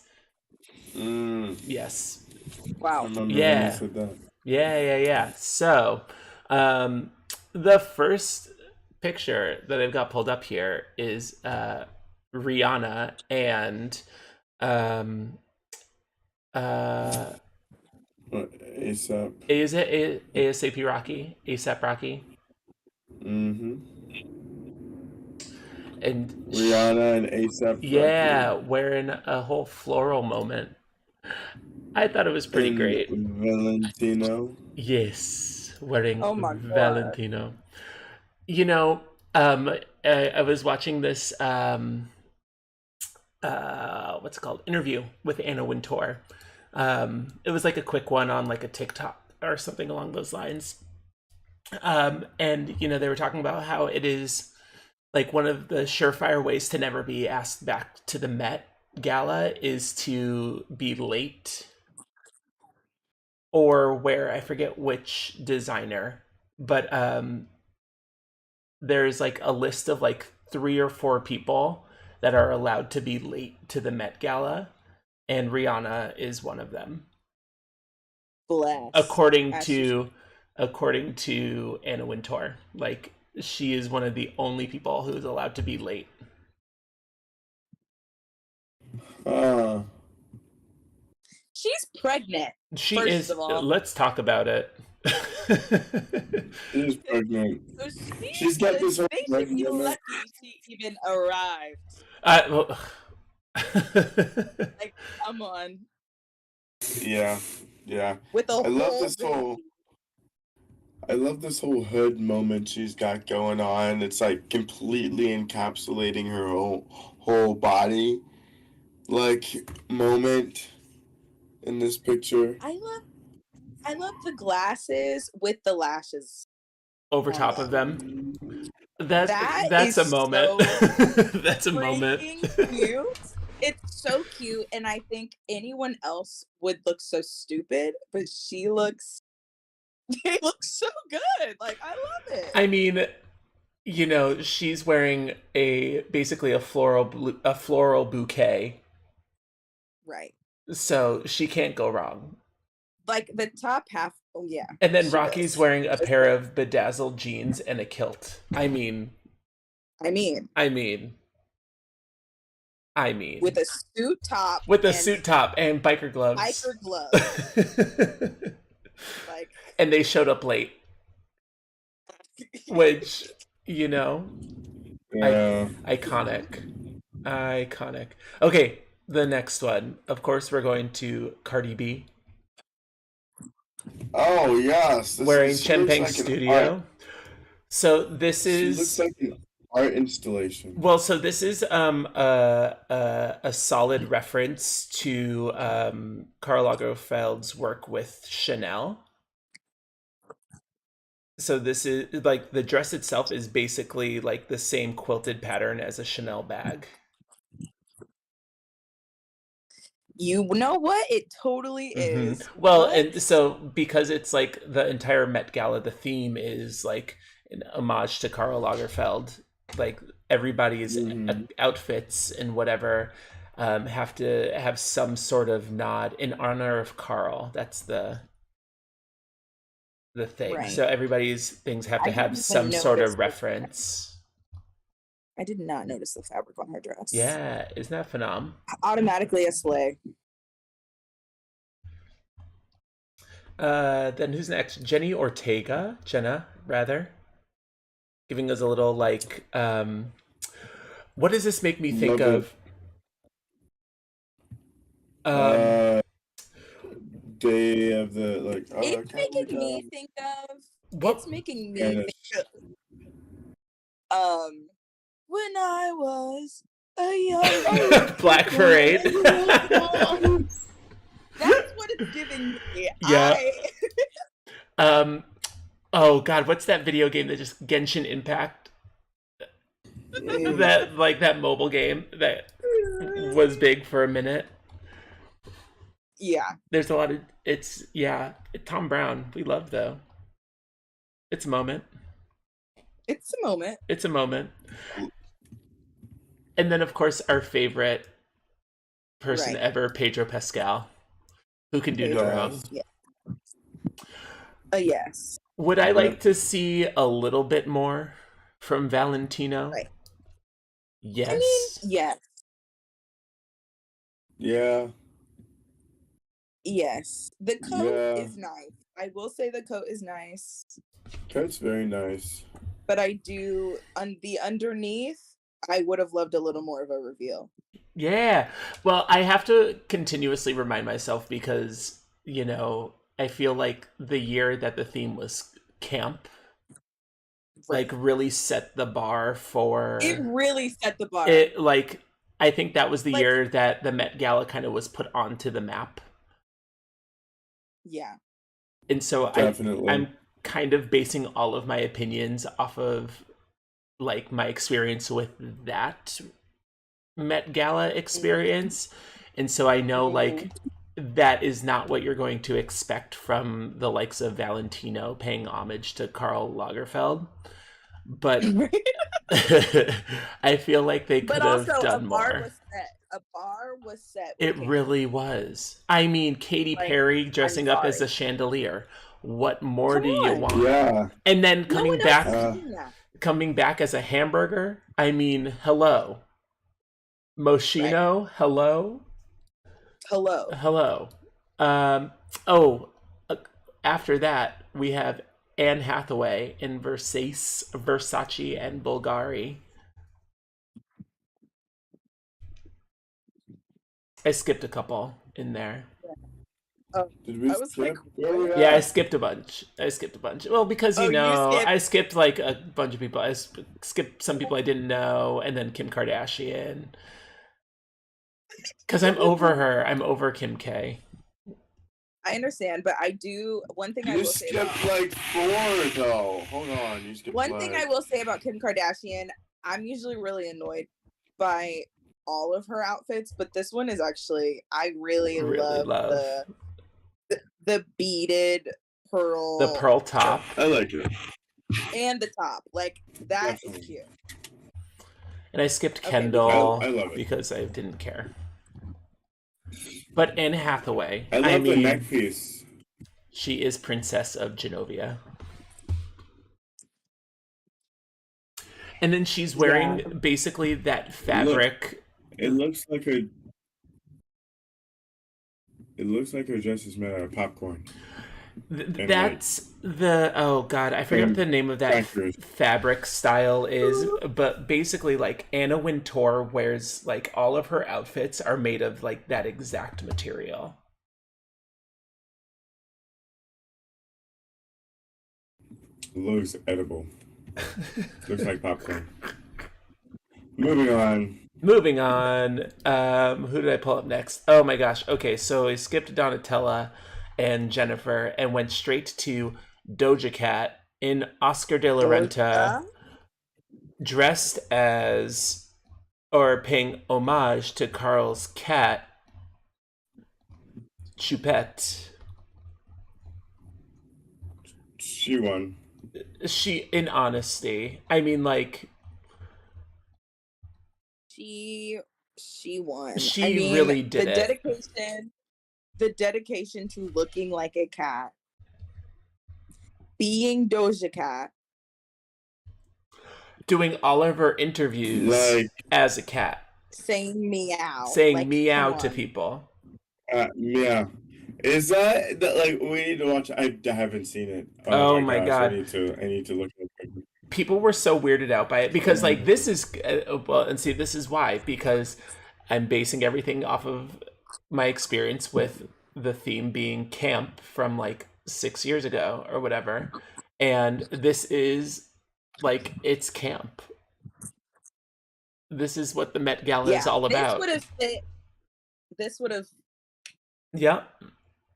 yes. I Wow. remember when you Yeah. said that. Yeah. So the first picture that I've got pulled up here is Rihanna and ASAP. is it ASAP Rocky? ASAP Rocky? Mm-hmm. And Rihanna and ASAP yeah, Rocky. wearing a whole floral moment. I thought it was pretty And great. Valentino. Yes, wearing Oh my god. Valentino. You know, I was watching this what's it called, interview with Anna Wintour. It was like a quick one on like a TikTok or something along those lines. And they were talking about how it is like one of the surefire ways to never be asked back to the Met Gala is to be late or wear, I forget which designer, but there's like a list of like 3 or 4 people that are allowed to be late to the Met Gala, and Rihanna is one of them. Bless. According As she to according to Anna Wintour, like she is one of the only people who is allowed to be late. Ah, She's pregnant. She First is. of all, Let's talk about it. she's pregnant. so she She's got this whole they should be pregnant. lucky she even arrived. Well, Like, come on, Yeah, yeah. with a I love whole this whole. baby. I love this whole hood moment she's got going on. It's like completely encapsulating her whole body, like moment in this picture. I love the glasses with the lashes over on top of them. them. That That's a is moment. so That's a moment. freaking cute. It's so cute, and I think anyone else would look so stupid, but she looks. They look so good. Like, I love it. I mean, she's wearing basically a floral bouquet, Right. so she can't go wrong. Like the top half. Oh yeah. And then She Rocky's does. wearing a pair of bedazzled jeans and a kilt. I mean, I mean, I mean, I mean, with a suit top with a and suit top and biker gloves. biker gloves. Like, And they showed up late, which Yeah. iconic. Okay, the next one. Of course, we're going to Cardi B Oh yes, wearing she looks Chenpeng like an art. Studio. So this She looks is like an art installation. well. So this is a solid reference to Karl Lagerfeld's work with Chanel. So this is like the dress itself is basically like the same quilted pattern as a Chanel bag. You know what? It totally is. Well, What? and so because it's like the entire Met Gala, the theme is like an homage to Karl Lagerfeld. Like everybody's outfits and whatever have to have some sort of nod in honor of Karl. That's the thing. Right. So everybody's things have to I have didn't some even sort notice of the reference. I did not notice the fabric on her dress. Yeah, isn't that phenomenal? Automatically a slay. Then who's next? Jenna, rather. Giving us a little like what does this make me think Love of? Day of the like. It's Can we making me tell? think of. What? It's making me And think of. When I was a young Black Parade. That's what it's giving me. Yeah. Oh god, what's that video game that just Genshin Impact? That like that mobile game that was big for a minute. Yeah. There's a lot of Tom Brown. We love though. It's a moment. It's a moment. It's a moment. And then of course our favorite person ever, Pedro Pascal, who can do no wrong. Yeah. Yes. Would I like to see a little bit more from Valentino? Right. Yes. I mean, yes. Yeah. Yes. The coat is nice. I will say the coat is nice. Coat's very nice. But I do, on the underneath, I would have loved a little more of a reveal. Yeah. Well, I have to continuously remind myself because, you know, I feel like the year that the theme was camp, like really set the bar for... It really set the bar. It, like, I think that was the year that the Met Gala kind of was put onto the map. Yeah. And so I'm kind of basing all of my opinions off of like my experience with that Met Gala experience. And so I know like that is not what you're going to expect from the likes of Valentino paying homage to Karl Lagerfeld. But I feel like they could have done more. A bar was set. It really was. I mean, Katy Perry dressing up as a chandelier. What more do you want? Yeah. And then coming back as a hamburger. I mean, hello. Moschino, hello. After that, we have Anne Hathaway in Versace and Bulgari. I skipped a couple in there. Did we skip? Yeah, I skipped a bunch. Well, because, I skipped like a bunch of people. I skipped some people I didn't know, and then Kim Kardashian. Because I'm over her. I'm over Kim K. I understand, but I do... One thing I will say about... You skipped like 4, though. Hold on. You skipped One thing I will say about Kim Kardashian, I'm usually really annoyed by all of her outfits, but this one is actually... I really love the beaded pearl... The pearl top. I like it. And the top. Like, that is cute. And I skipped Kendall I love it. because I didn't care. But Anne Hathaway, I love the neck piece. She is Princess of Genovia. And then she's wearing basically that fabric. It looks like her dress is made out of popcorn. That's oh god, I forget what the name of that fabric style is, but basically like Anna Wintour wears like all of her outfits are made of like that exact material. Looks edible. Looks like popcorn. Moving on. Who did I pull up next? Oh my gosh. Okay, so I skipped Donatella and Jennifer and went straight to Doja Cat in Oscar de la Renta, dressed as, or paying homage to Carl's cat, Choupette. She won. She, in honesty, I mean, like, She won. I she mean, really did it. the dedication to looking like a cat, being Doja Cat, Doing all of her interviews Like, as a cat, saying meow. saying Like, come meow to on. people. yeah. Is that like we need to watch? I haven't seen it. Oh Oh my my gosh, I god. need to. I need to look at it. People were so weirded out by it because, like, this is well, and see, this is why, because I'm basing everything off of my experience with the theme being camp from like 6 years ago or whatever, and this is like, it's camp. This is what the Met Gala is Yeah, all this about. would have fit. This would have Yeah,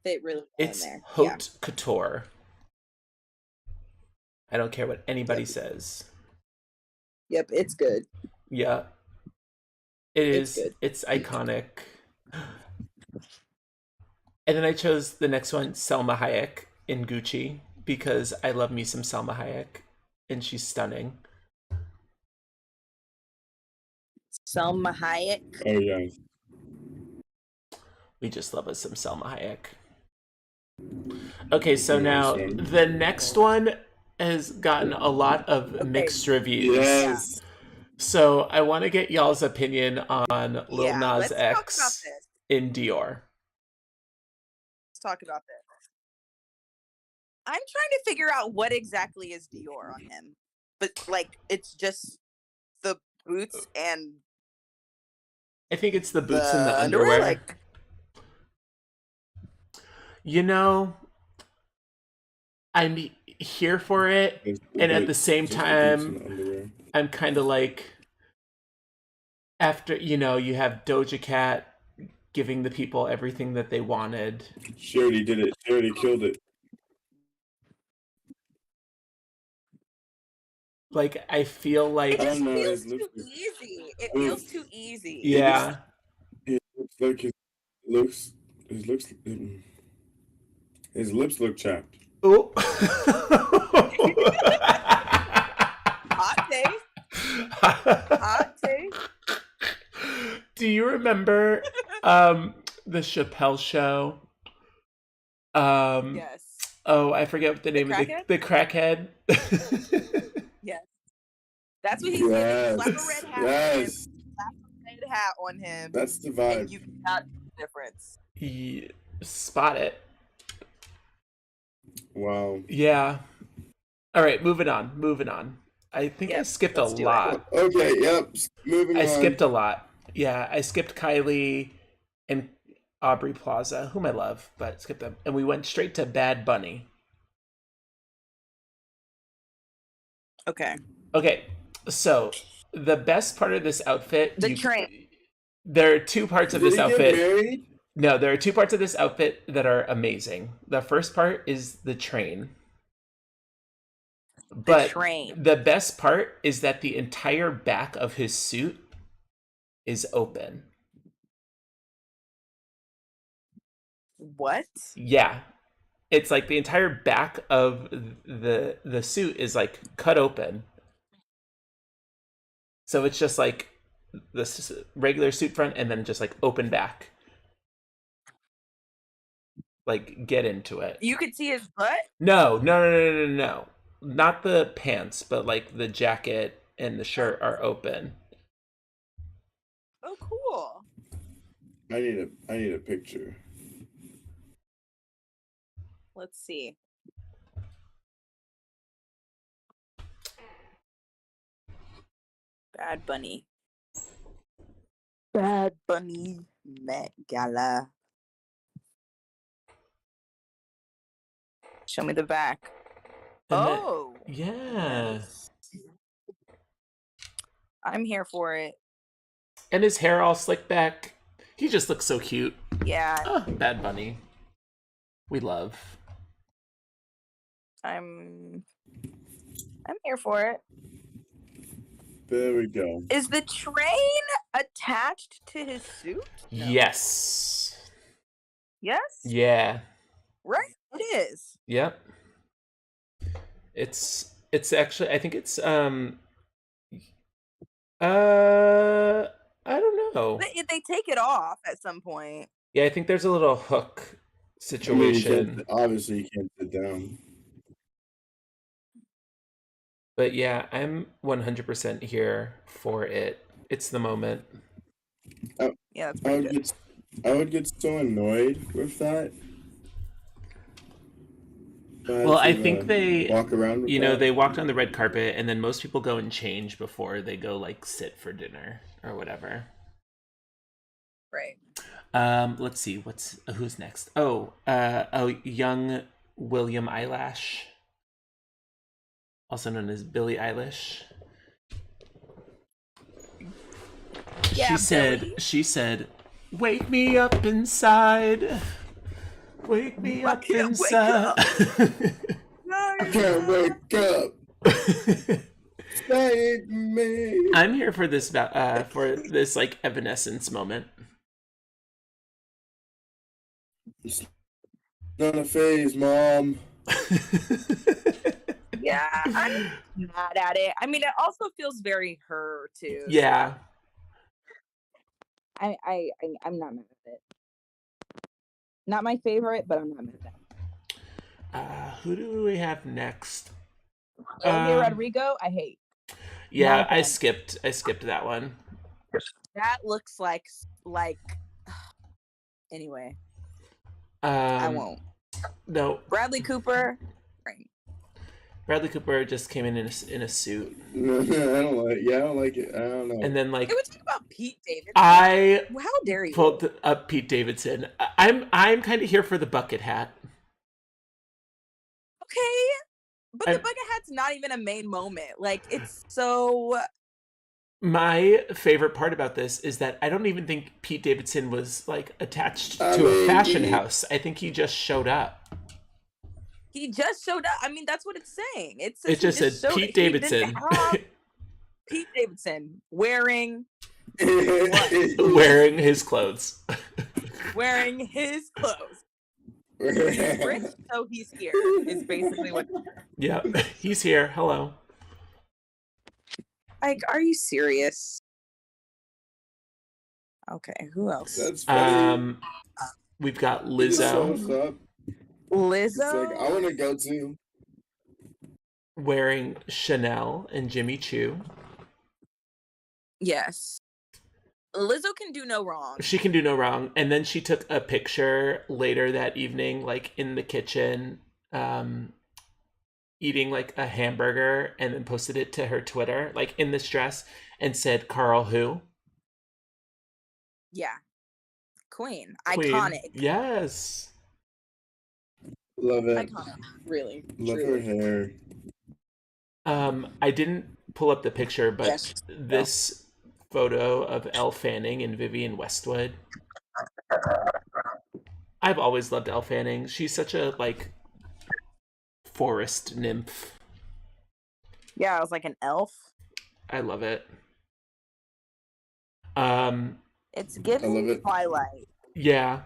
fit really well in it's there. Yeah. haute couture. I don't care what anybody Yep. says. Yep, it's good. Yeah, it It's is. good. It's iconic. And then I chose the next one, Selma Hayek in Gucci, because I love me some Selma Hayek, and she's stunning. Selma Hayek. Oh yeah. We just love us some Selma Hayek. Okay, so Nice now one. the next one has gotten a lot of mixed reviews. Yes. So I want to get y'all's opinion on Lil Nas let's talk about X this. in Dior. Let's talk about this. I'm trying to figure out what exactly is Dior on him, but like it's just the boots and I think it's the boots and the underwear. Like, you know, I'm here for it, and at the same time, I'm kind of like, after, you know, you have Doja Cat giving the people everything that they wanted. She already did it. She already killed it. Like, I feel like it just know, feels it too looks good. easy. It feels too easy. Yeah. It looks like his lips look chapped. Oh. Hot take. Hot take. Do you remember the Chappelle show? Yes. Oh, I forget what the name of the crackhead. Yes. That's what he's Yes. giving. Slap a red hat on him. Slap a red hat on him. That's the vibe. And you cannot see the difference. Yeah, spot it. Wow. Yeah. All right, moving on. I think I skipped a lot. Okay, yep. Moving on. I skipped a lot. Yeah, I skipped Kylie and Aubrey Plaza, whom I love, but skipped them. And we went straight to Bad Bunny. Okay. Okay, so the best part of this outfit... train. There are two parts of Did this he outfit. Get married? No, there are two parts of this outfit that are amazing. The first part is the train. But the best part is that the entire back of his suit is open. What? Yeah. It's like the entire back of the suit is like cut open. So it's just like the regular suit front and then just like open back. Like, get into it. You could see his butt? No. Not the pants, but like the jacket and the shirt are open. Oh, cool. I need a picture. Let's see. Bad Bunny Met Gala. Show me the back. And yeah. I'm here for it. And his hair all slicked back. He just looks so cute. Yeah. Oh, Bad Bunny. We love. I'm here for it. There we go. Is the train attached to his suit? No. Yes. Yes? Yeah. Right, it is. Yep. It's actually, I think it's uh I don't know. They take it off at some point. Yeah, I think there's a little hook I mean, you can't. situation. Obviously, you can't sit down. But yeah, I'm 100% here for it. It's the moment. Yeah, that's I pretty would good. get. I would get so annoyed with that. I Well, had I to think they, walk around with you know, that. they walked on the red carpet and then most people go and change before they go like sit for dinner or whatever. Right. Let's see, who's next? Young William Eyelash, also known as Billie Eilish. Yeah, Billy. She said, "Wake me up inside. Wake me I up can't wake inside." up. I can't wake up. Save me. I'm here for this like Evanescence moment. It's not a phase, Mom. Yeah, I'm mad at it. I mean, it also feels very her too. Yeah. So I'm not mad at it. Not my favorite, but I'm not mad at it. Who do we have next? Olivia Rodrigo, I hate. Yeah, Not a I fan. skipped that one. That looks like anyway. I won't. No, Bradley Cooper. Right. Bradley Cooper just came in a suit, No, I don't like. Yeah, I don't like it. I don't know. and then like Can we talk about Pete Davidson? How dare you? pulled up Pete Davidson. I'm kind of here for the bucket hat. Okay, but the bucket hat's not even a main moment. Like, it's so. My favorite part about this is that I don't even think Pete Davidson was like attached to a fashion house. I think he just showed up. He just showed up. I mean, that's what it's saying. It just said Pete Davidson. Pete Davidson wearing wearing his clothes. Wearing his clothes. He's rich, so he's here. Is basically what. Yeah, he's here. Hello. Like, are you serious? Okay, who else? That's funny. We've got Lizzo. Lizzo? It's like, I want to go too. Wearing Chanel and Jimmy Choo. Yes. Lizzo can do no wrong. She can do no wrong. And then she took a picture later that evening, like in the kitchen, eating like a hamburger, and then posted it to her Twitter, like in this dress, and said, "Carl who?" Yeah. Queen. Iconic. Yes. Love it. Iconic. Really. Love truly. her hair. I didn't pull up the picture, but Yes. this photo of Elle Fanning and Vivienne Westwood. I've always loved Elle Fanning. She's such a like forest nymph. Yeah, I was like an elf. I love it. It's giving Twilight. Yeah.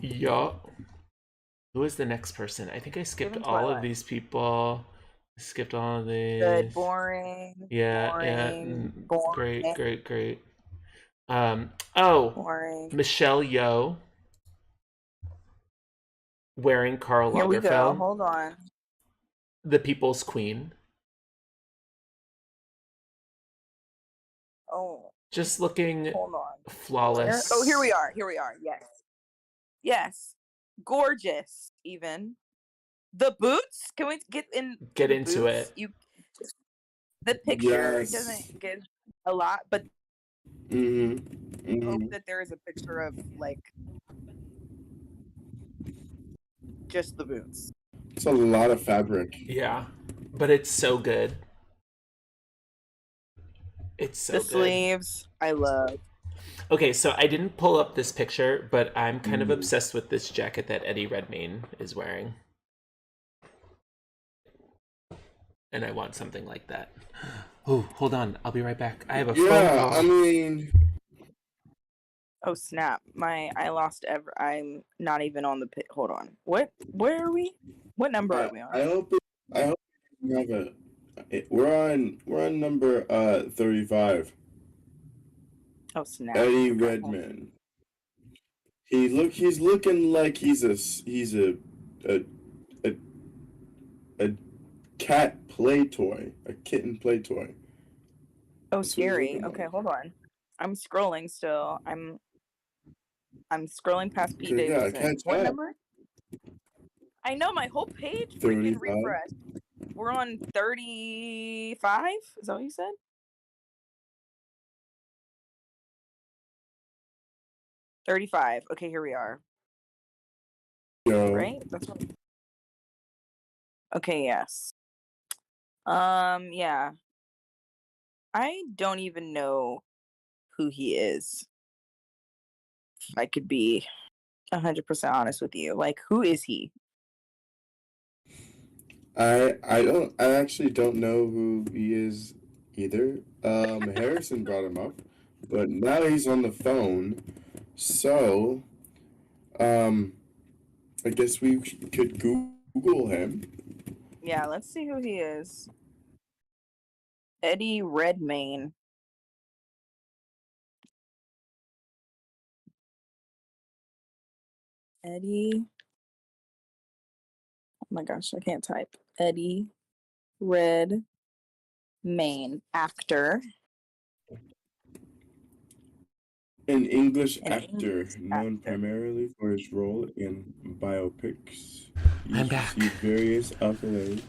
Yeah. Who is the next person? I think I skipped all of these people. I skipped all of these. Good, boring. Yeah, boring, yeah. boring. Great. Boring. Michelle Yeoh wearing Karl Lagerfeld. Here we go. Hold on. The People's Queen. Oh. Just looking flawless. Oh, here we are. Yes. Gorgeous, even. The boots? Can we get into boots? it? The picture doesn't get a lot, but I hope that there is a picture of like just the boots. It's a lot of fabric. Yeah, but it's so good. It's so good. The sleeves, I love. Okay, so I didn't pull up this picture, but I'm kind of obsessed with this jacket that Eddie Redmayne is wearing. And I want something like that. Oh, hold on. I'll be right back. I have a phone call. I mean... Oh snap! I lost I'm not even on the hold on. Where are we? What number are we on? I hope you have we're on number 35. Oh snap! Eddie Okay. Redman. He's looking like he's a a, a cat play toy, a kitten play toy. Oh, That's what he's scary. looking Okay, like. hold on. I'm scrolling still. I'm scrolling past Pete Okay, yeah, Davidson. catch What up. number? I know my whole page freaking 35. refreshed. We're on 35? Is that what you said? 35. Okay, here we are. Yo. Right? That's what. Okay, yes. Yeah. I don't even know who he is. If I could be 100% honest with you. Like, who is he? I actually don't know who he is either. Harrison brought him up, but now he's on the phone, so I guess we could Google him. Yeah, let's see who he is. Eddie Redmayne. Eddie. Oh my gosh, I can't type. Eddie Redmayne, actor. An English An actor English known actor. primarily for his role in biopics. I'm He's back. received various accolades.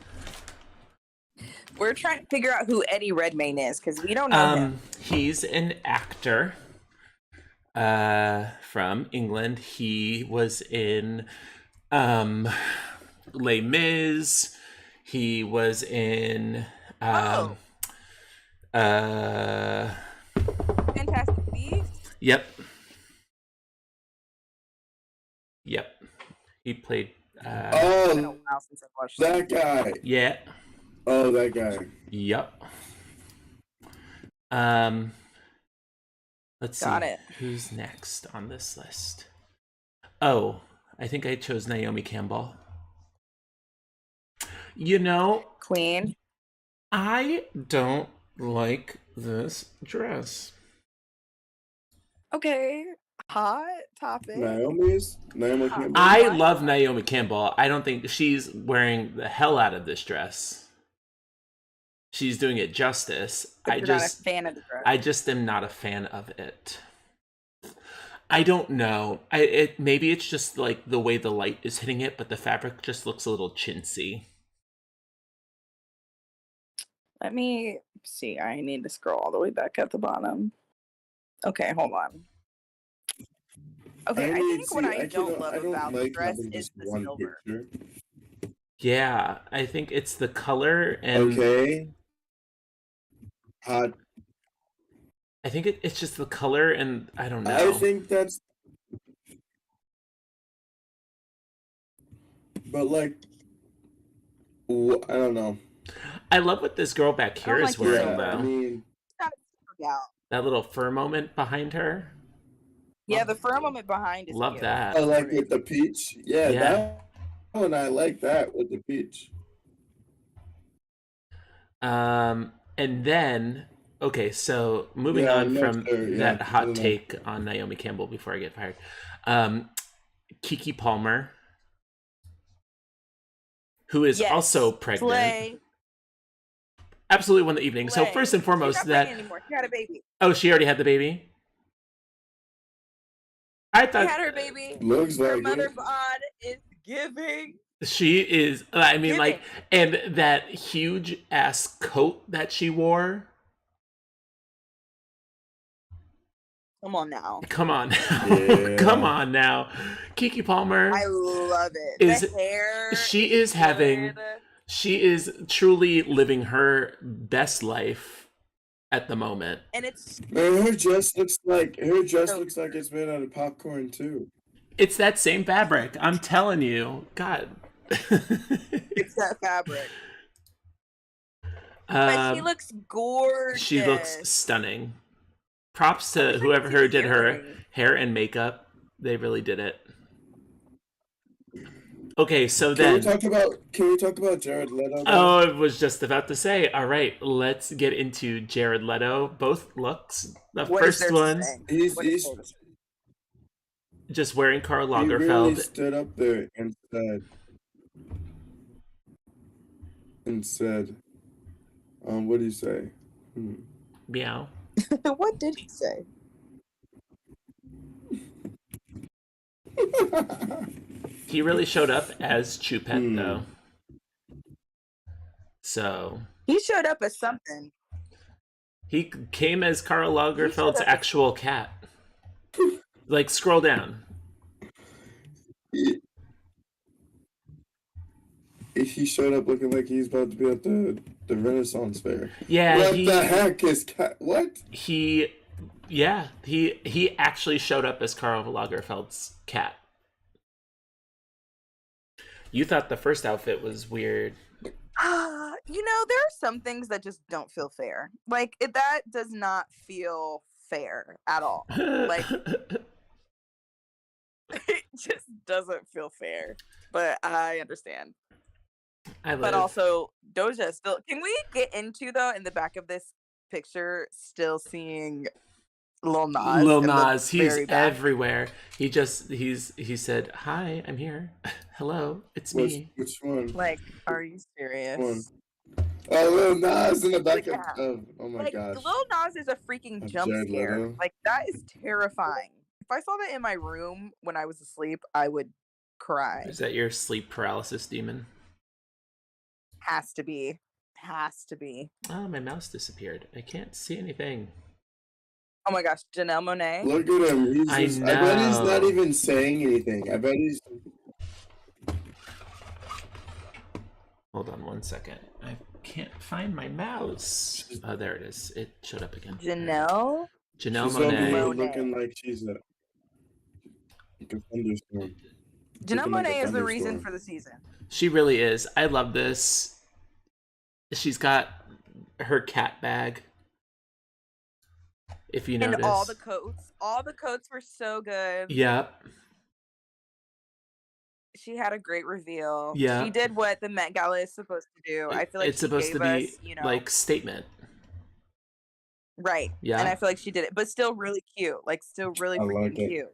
We're trying to figure out who Eddie Redmayne is because we don't know him. He's an actor from England. He was in Les Mis. He was in Oh, Fantastic Beasts. Yep. He played It's been a Oh, while since I've watched that guy. yeah. Oh, that guy. Yep. Let's see. Got it. Who's next on this list? Oh, I think I chose Naomi Campbell. You know, Queen. I don't like this dress. Okay. Hot topic. Naomi Campbell. I love Naomi Campbell. I don't think she's wearing the hell out of this dress. She's doing it justice. But you're not a fan of the dress. I just am not a fan of it. I don't know. Maybe it's just like the way the light is hitting it, but the fabric just looks a little chintzy. Let me see. I need to scroll all the way back at the bottom. Okay, hold on. Okay, I think what I don't love about the dress is the silver. Picture. Yeah, I think it's the color and Okay. Hot. I think it's just the color and I don't know. I think that's. But like, I don't know. I love what this girl back here is wearing, though. I mean, that little fur moment behind her. Yeah, the fur moment behind is love cute. that. I like with the peach. Yeah, that one I like that with the peach. And then okay, so moving on from that hot take on Naomi Campbell before I get fired. Kiki Palmer, who is also pregnant. Slay. Absolutely won the evening. Slay. So first and foremost, She's not pregnant anymore. She had a baby. Oh, she already had the baby? I thought she had her baby. Looks her like mother bod is giving. She is, I mean, like, and that huge ass coat that she wore. Come on now. Come on now. Yeah. Come on now. Kiki Palmer. I love it. The hair. She is having, she is truly living her best life at the moment. And it's. Her dress looks like it's made out of popcorn too. It's that same fabric. I'm telling you. God. It's that fabric. But she looks gorgeous. She looks stunning. Props I to wish I could whoever see the did her earring. hair and makeup. They really did it. Okay, so Can we then. talk about Jared Leto Oh, though? I was just about to say, all right, let's get into Jared Leto. Both looks. The What is first there to one, say? He's What is he's there to say? just wearing Karl he really Lagerfeld. stood up there and said, what do you say? Meow. What did he say? He really showed up as Choupette, Hmm. though. So He showed up as something. he came as Karl He showed Lagerfeld's up as actual cat. Like, scroll down. He showed up looking like he's about to be at the Renaissance fair. Yeah, What the heck is cat? What? he actually showed up as Karl Lagerfeld's cat. You thought the first outfit was weird. there are some things that just don't feel fair. Like that does not feel fair at all. Like it just doesn't feel fair. But I understand. But also Doja still. Can we get into though in the back of this picture still seeing Lil Nas? Lil in Nas, the he's very back? everywhere. He said, "Hi, I'm here. Hello, it's me." Which one? Like, are you serious? One. Oh, Lil Nas in the back Yeah. of oh my gosh. Lil Nas is a freaking jump Jared scare. Leto? Like that is terrifying. If I saw that in my room when I was asleep, I would cry. Is that your sleep paralysis demon? Has to be. Oh, my mouse disappeared. I can't see anything. Oh my gosh, Janelle Monáe. Look at him. I I bet he's not know. even saying anything. I bet he's. Hold on one second. I can't find my mouse. Oh, there it is. It showed up again. Janelle She's Janelle over here Monáe. looking like she's like a thunderstorm. Janelle Looking like a Monáe is the reason thunderstorm. for the season. She really is. I love this. She's got her cat bag. If you notice. And all the coats were so good. Yep. She had a great reveal. Yeah. She did what the Met Gala is supposed to do. I feel like it's she supposed to gave be us, like statement. Right. Yeah. And I feel like she did it, but still really cute. Like still really freaking cute.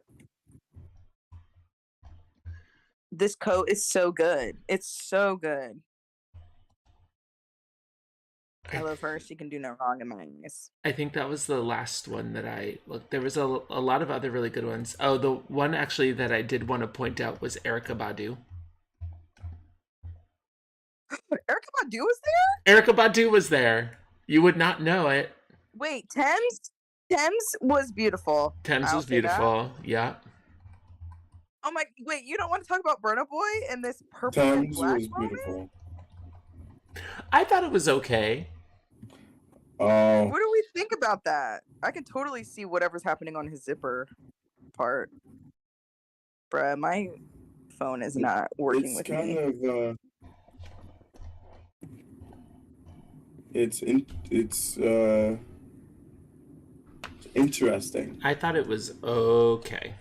This coat is so good. It's so good. I love her. She can do no wrong in my eyes. I think that was the last one that I looked. There was a lot of other really good ones. Oh, the one actually that I did want to point out was Erykah Badu. Erykah Badu was there? Erykah Badu was there. You would not know it. Wait, Thames was beautiful. Thames was beautiful. Yeah. Oh my! Wait, you don't want to talk about Burna Boy in this purple Thames and black was beautiful. moment? I thought it was okay. Oh. What do we think about that? I can totally see whatever's happening on his zipper part. Bruh, my phone is not working with me. It's interesting. I thought it was okay.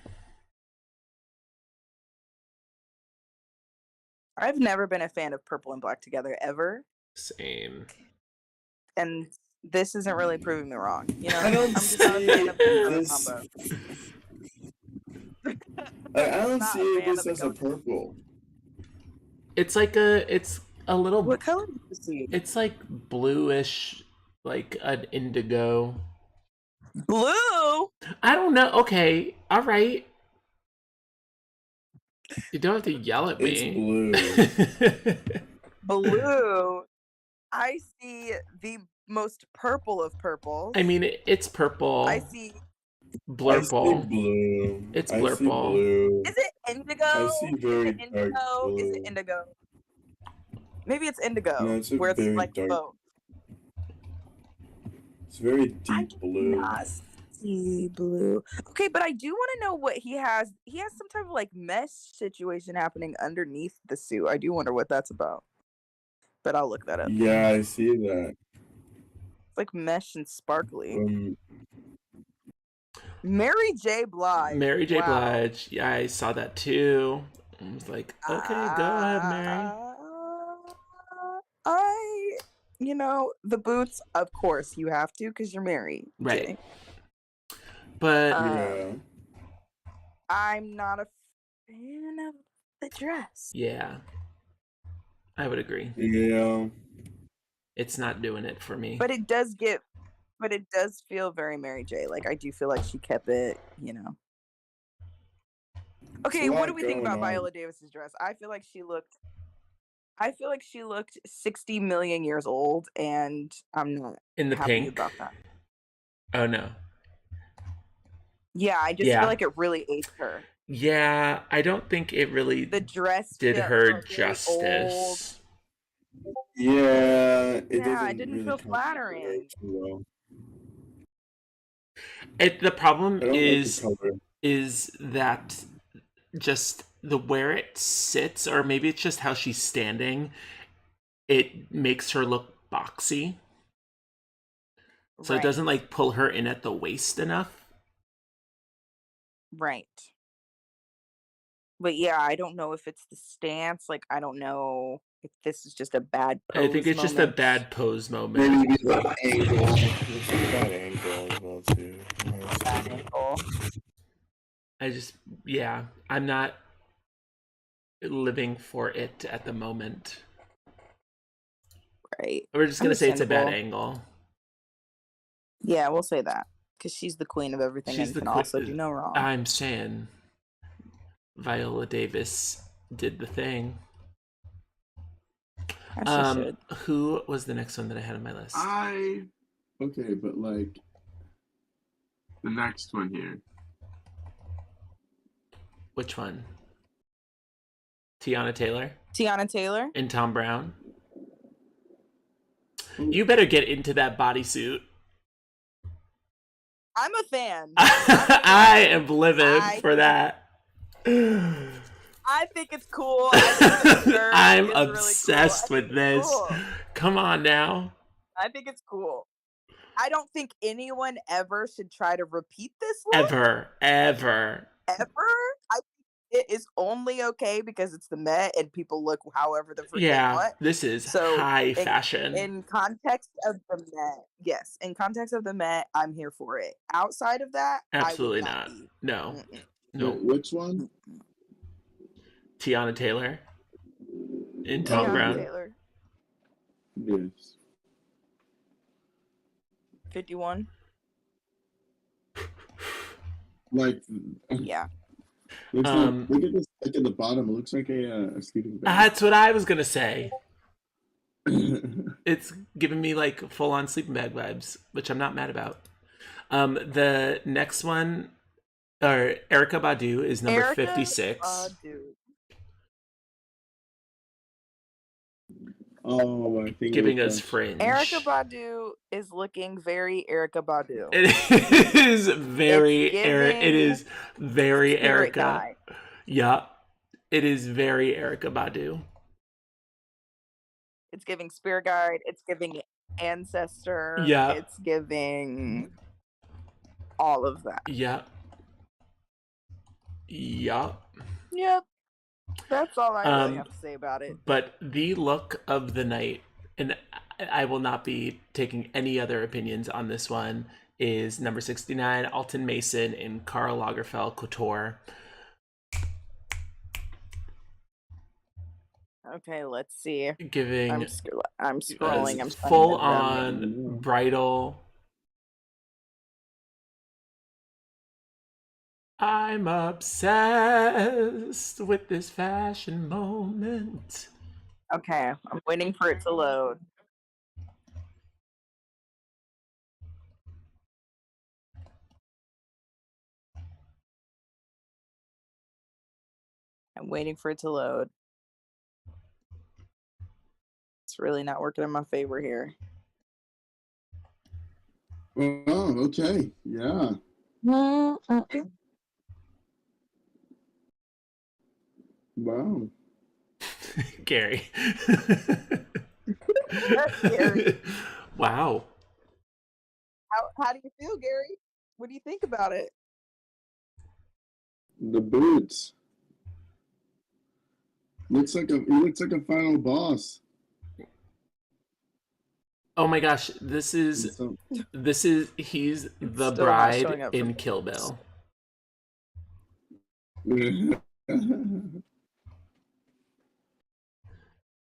I've never been a fan of purple and black together ever. Same. And this isn't really proving me wrong. You know, I don't I'm just not a fan of the combo. I don't see this as a purple. It's like it's a little. What color do you see? It's like bluish, like an indigo. Blue? I don't know. Okay, all right. You don't have to yell at me. It's blue. Blue. I see the most purple of purples. I mean, it's purple. I see blurple. I see blue. It's blurple. I see blue. Is it indigo? I see very dark blue. Is it indigo? Maybe it's indigo. No, it's where it's like dark. both. It's very deep blue. Not see blue. Okay, but I do want to know what he has. He has some type of like mesh situation happening underneath the suit. I do wonder what that's about. But I'll look that up. Yeah, I see that. It's like mesh and sparkly. Mary J. Blige. Mary J. Wow. Blige. Yeah, I saw that too. I was like, okay, go ahead, Mary. The boots, of course you have to because you're Mary Right. J. But Yeah. I'm not a fan of the dress. yeah, I would agree. Yeah. It's not doing it for me. But it does feel very Mary J. Like I do feel like she kept it, Okay, what do we think about Viola Davis's dress? I feel like she looked 60 million years old, and I'm not In the happy pink? about that. Oh no. Yeah, I just Yeah. feel like it really aged her. Yeah, I don't think it really The dress did felt her really justice. Yeah, it Yeah, doesn't it didn't really feel come flattering. together too well. The problem I don't like the color. is that just where it sits, or maybe it's just how she's standing, it makes her look boxy. So it doesn't like pull her in at the waist enough. Right. But yeah, I don't know if it's the stance. Like, I don't know if this is just a bad pose I think it's just a moment. bad pose moment. Maybe the angle. It's a bad angle as well too. Bad angle. I'm not living for it at the moment. Right. We're just gonna say it's a bad Understandable. angle. Yeah, we'll say that. Because she's the queen of everything She's and the can queen. also do no wrong. I'm saying Viola Davis did the thing. As she should. Who was the next one that I had on my list? Okay, but like the next one here. Which one? Tiana Taylor? Tiana Taylor? And Tom Brown? You better get into that bodysuit. I'm a fan. I am living for that. I think it's cool. I think the skirt I'm is obsessed really cool. with this. Cool. Come on now. I think it's cool. I don't think anyone ever should try to repeat this look. Ever. I think it is only okay because it's the Met and people look however the freak they want. This is high fashion. In context of the Met, yes. In context of the Met, I'm here for it. Outside of that, absolutely I would not. Be. No. Mm-mm. No. Which one? Tiana Taylor. And Tom Brown. Taylor. Yes. 51. Like, yeah. Look at this. Like at the bottom, it looks like a sleeping bag. That's what I was gonna say. It's giving me like full-on sleeping bag vibes, which I'm not mad about. The next one, or Erykah Badu, is number 56. Oh, I think giving us Fringe. Erykah Badu is looking very Erykah Badu. It is very Erykah. Guy. Yeah, it is very Erykah Badu. It's giving Spirit Guide. It's giving Ancestor. Yeah, it's giving all of that. Yeah. Yep. That's all I really have to say about it. But the look of the night, and I will not be taking any other opinions on this one, is number 69, Alton Mason and Karl Lagerfeld Couture. Okay, let's see. Giving I'm scrolling. I'm full on bridal. I'm obsessed with this fashion moment. Okay, I'm waiting for it to load. I'm waiting for it to load. It's really not working in my favor here. Oh, okay. Yeah. Wow. Gary. Gary. Wow. How do you feel, Gary? What do you think about it? The boots. He looks like a final boss. Oh my gosh, he's the Still not bride showing up for in me. Kill Bill.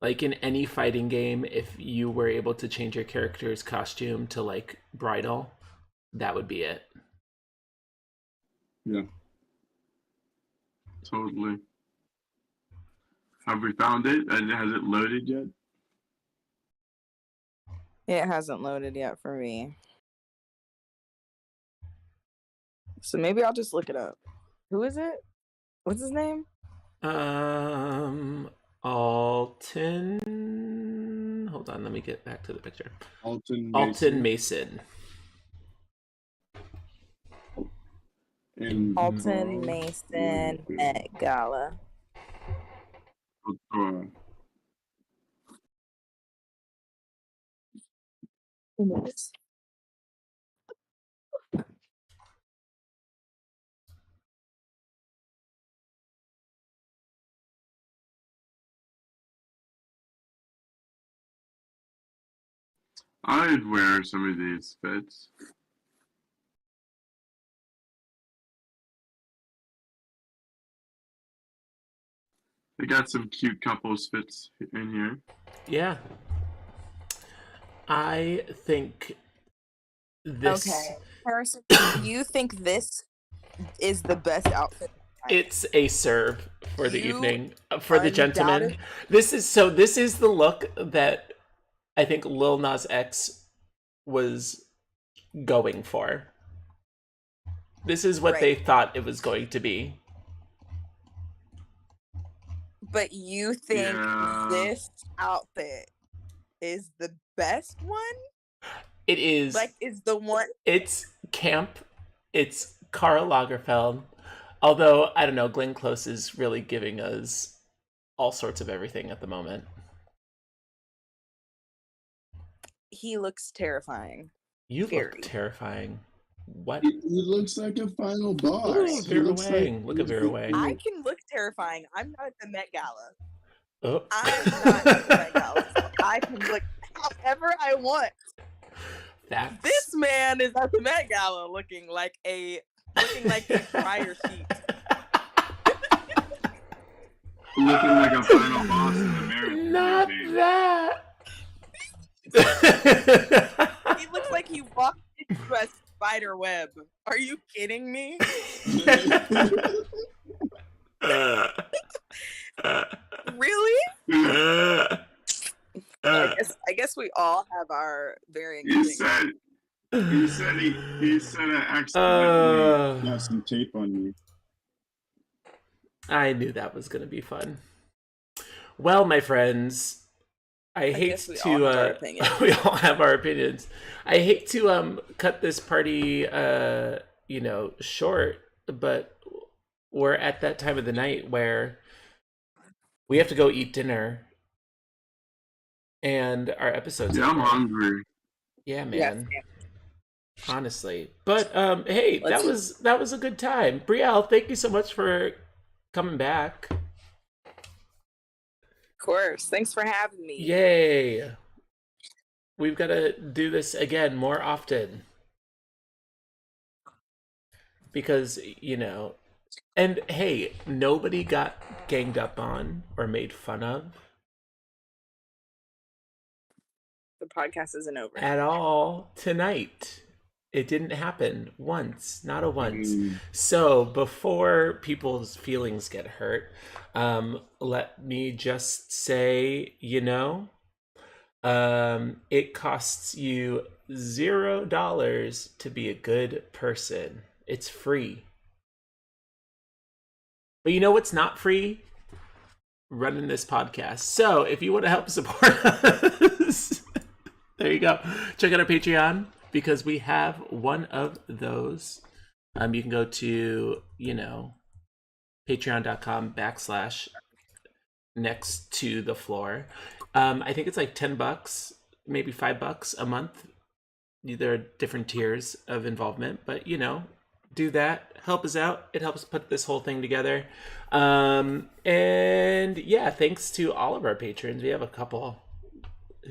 Like in any fighting game, if you were able to change your character's costume to like bridal, that would be it. Yeah. Totally. Have we found it? And has it loaded yet? It hasn't loaded yet for me. So maybe I'll just look it up. Who is it? What's his name? Alton. Hold on, let me get back to the picture. Alton Mason. And Alton Mason at Gala. I'd wear some of these fits. They got some cute couples fits in here. Yeah. I think this. Okay. Harrison, you think this is the best outfit? It's a serve for the You evening for the gentleman. undoubted- This is the look that I think Lil Nas X was going for. This is what they thought it was going to be. But you think this outfit is the best one? It is. Like, is the one? It's camp. It's Karl Lagerfeld. Although, I don't know, Glenn Close is really giving us all sorts of everything at the moment. He looks terrifying. You look terrifying. What? He looks like a final boss. Ooh, Vera Wang. Look at Vera Wang. I can look terrifying. I'm not at the Met Gala. Oh. I'm not at the Met Gala. So I can look however I want. Facts. This man is at the Met Gala looking like a dryer sheet. Looking like a final boss in the marriage. Not that. He looks like he walked into a spider web. Are you kidding me? Really? I guess we all have our varying He said I accidentally got some tape on you. I knew that was going to be fun. Well, my friends, I hate to we all have our opinions. I hate to cut this party short, but we're at that time of the night where we have to go eat dinner and our episodes. Yeah, I'm hungry. Yeah, man. Yes. Honestly. But hey, that was a good time. Brielle, thank you so much for coming back. Of course. Thanks for having me. Yay. We've got to do this again more often. Because, and hey, nobody got ganged up on or made fun of. The podcast isn't over. At all tonight. It didn't happen once, not a once. So before people's feelings get hurt, let me just say, it costs you $0 to be a good person. It's free. But you know what's not free? Running this podcast. So if you want to help support us, there you go. Check out our Patreon, because we have one of those. You can go to, patreon.com/next to the floor. I think it's like $10, maybe $5 a month. There are different tiers of involvement, but do that. Help us out. It helps put this whole thing together. And yeah, thanks to all of our patrons. We have a couple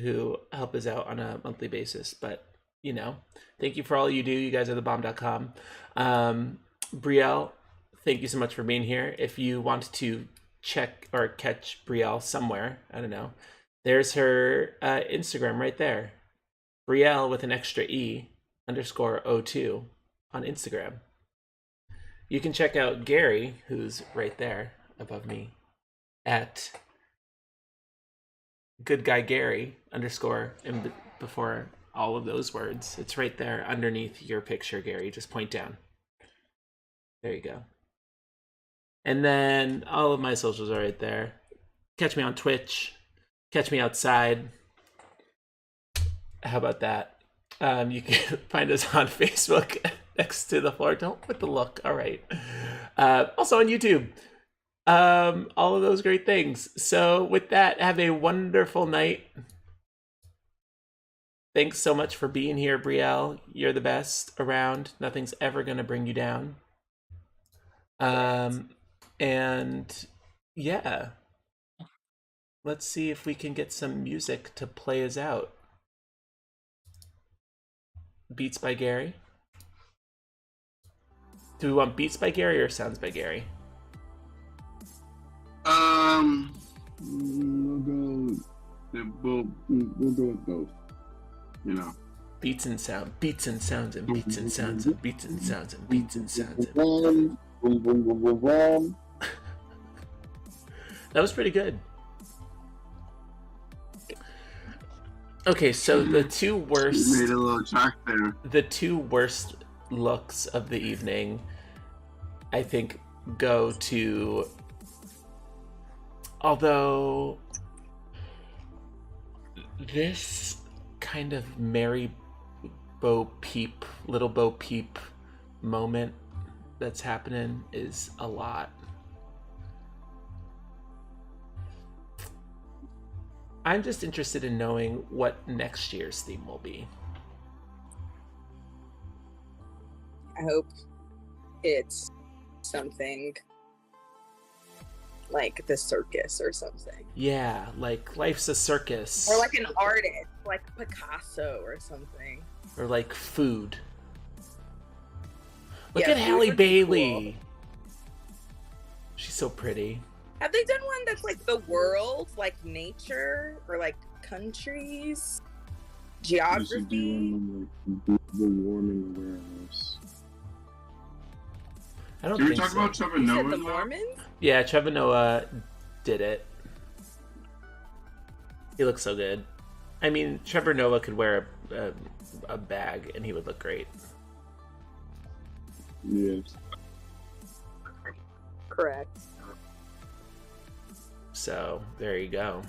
who help us out on a monthly basis, but you know, thank you for all you do. You guys are thebomb.com. Brielle, thank you so much for being here. If you want to check or catch Brielle somewhere, I don't know, there's her Instagram right there. Brielle with an extra E _02 on Instagram. You can check out Gary, who's right there above me, at good guy Gary _ and before all of those words. It's right there underneath your picture, Gary. Just point down. There you go. And then all of my socials are right there. Catch me on Twitch. Catch me outside. How about that? You can find us on Facebook next to the floor. Don't put the look. All right. Also on YouTube. All of those great things. So with that, have a wonderful night. Thanks so much for being here, Brielle. You're the best around. Nothing's ever going to bring you down. And yeah, let's see if we can get some music to play us out. Beats by Gary. Do we want beats by Gary or sounds by Gary? We'll go with both. You know. Beats and sound, beats and sounds, and beats and sounds, and beats and sounds, and beats and sounds. That was pretty good. Okay, so the two worst. Made a little track there. The two worst looks of the evening, I think, go to. Although this kind of Mary Bo Peep, little Bo Peep moment that's happening is a lot. I'm just interested in knowing what next year's theme will be. I hope it's something like the circus or something. Yeah, like life's a circus. Or like an artist, like Picasso or something. Or like food. Look Yeah, at food Halle would be Bailey. She's so pretty. Have they done one that's like the world, like nature, or like countries, geography? The warming awareness. I don't Did we think talk so. about Trevor You said Noah? the Mormons? Yeah, Trevor Noah did it. He looks so good. I mean, Trevor Noah could wear a bag and he would look great. Yes. Correct. So, there you go.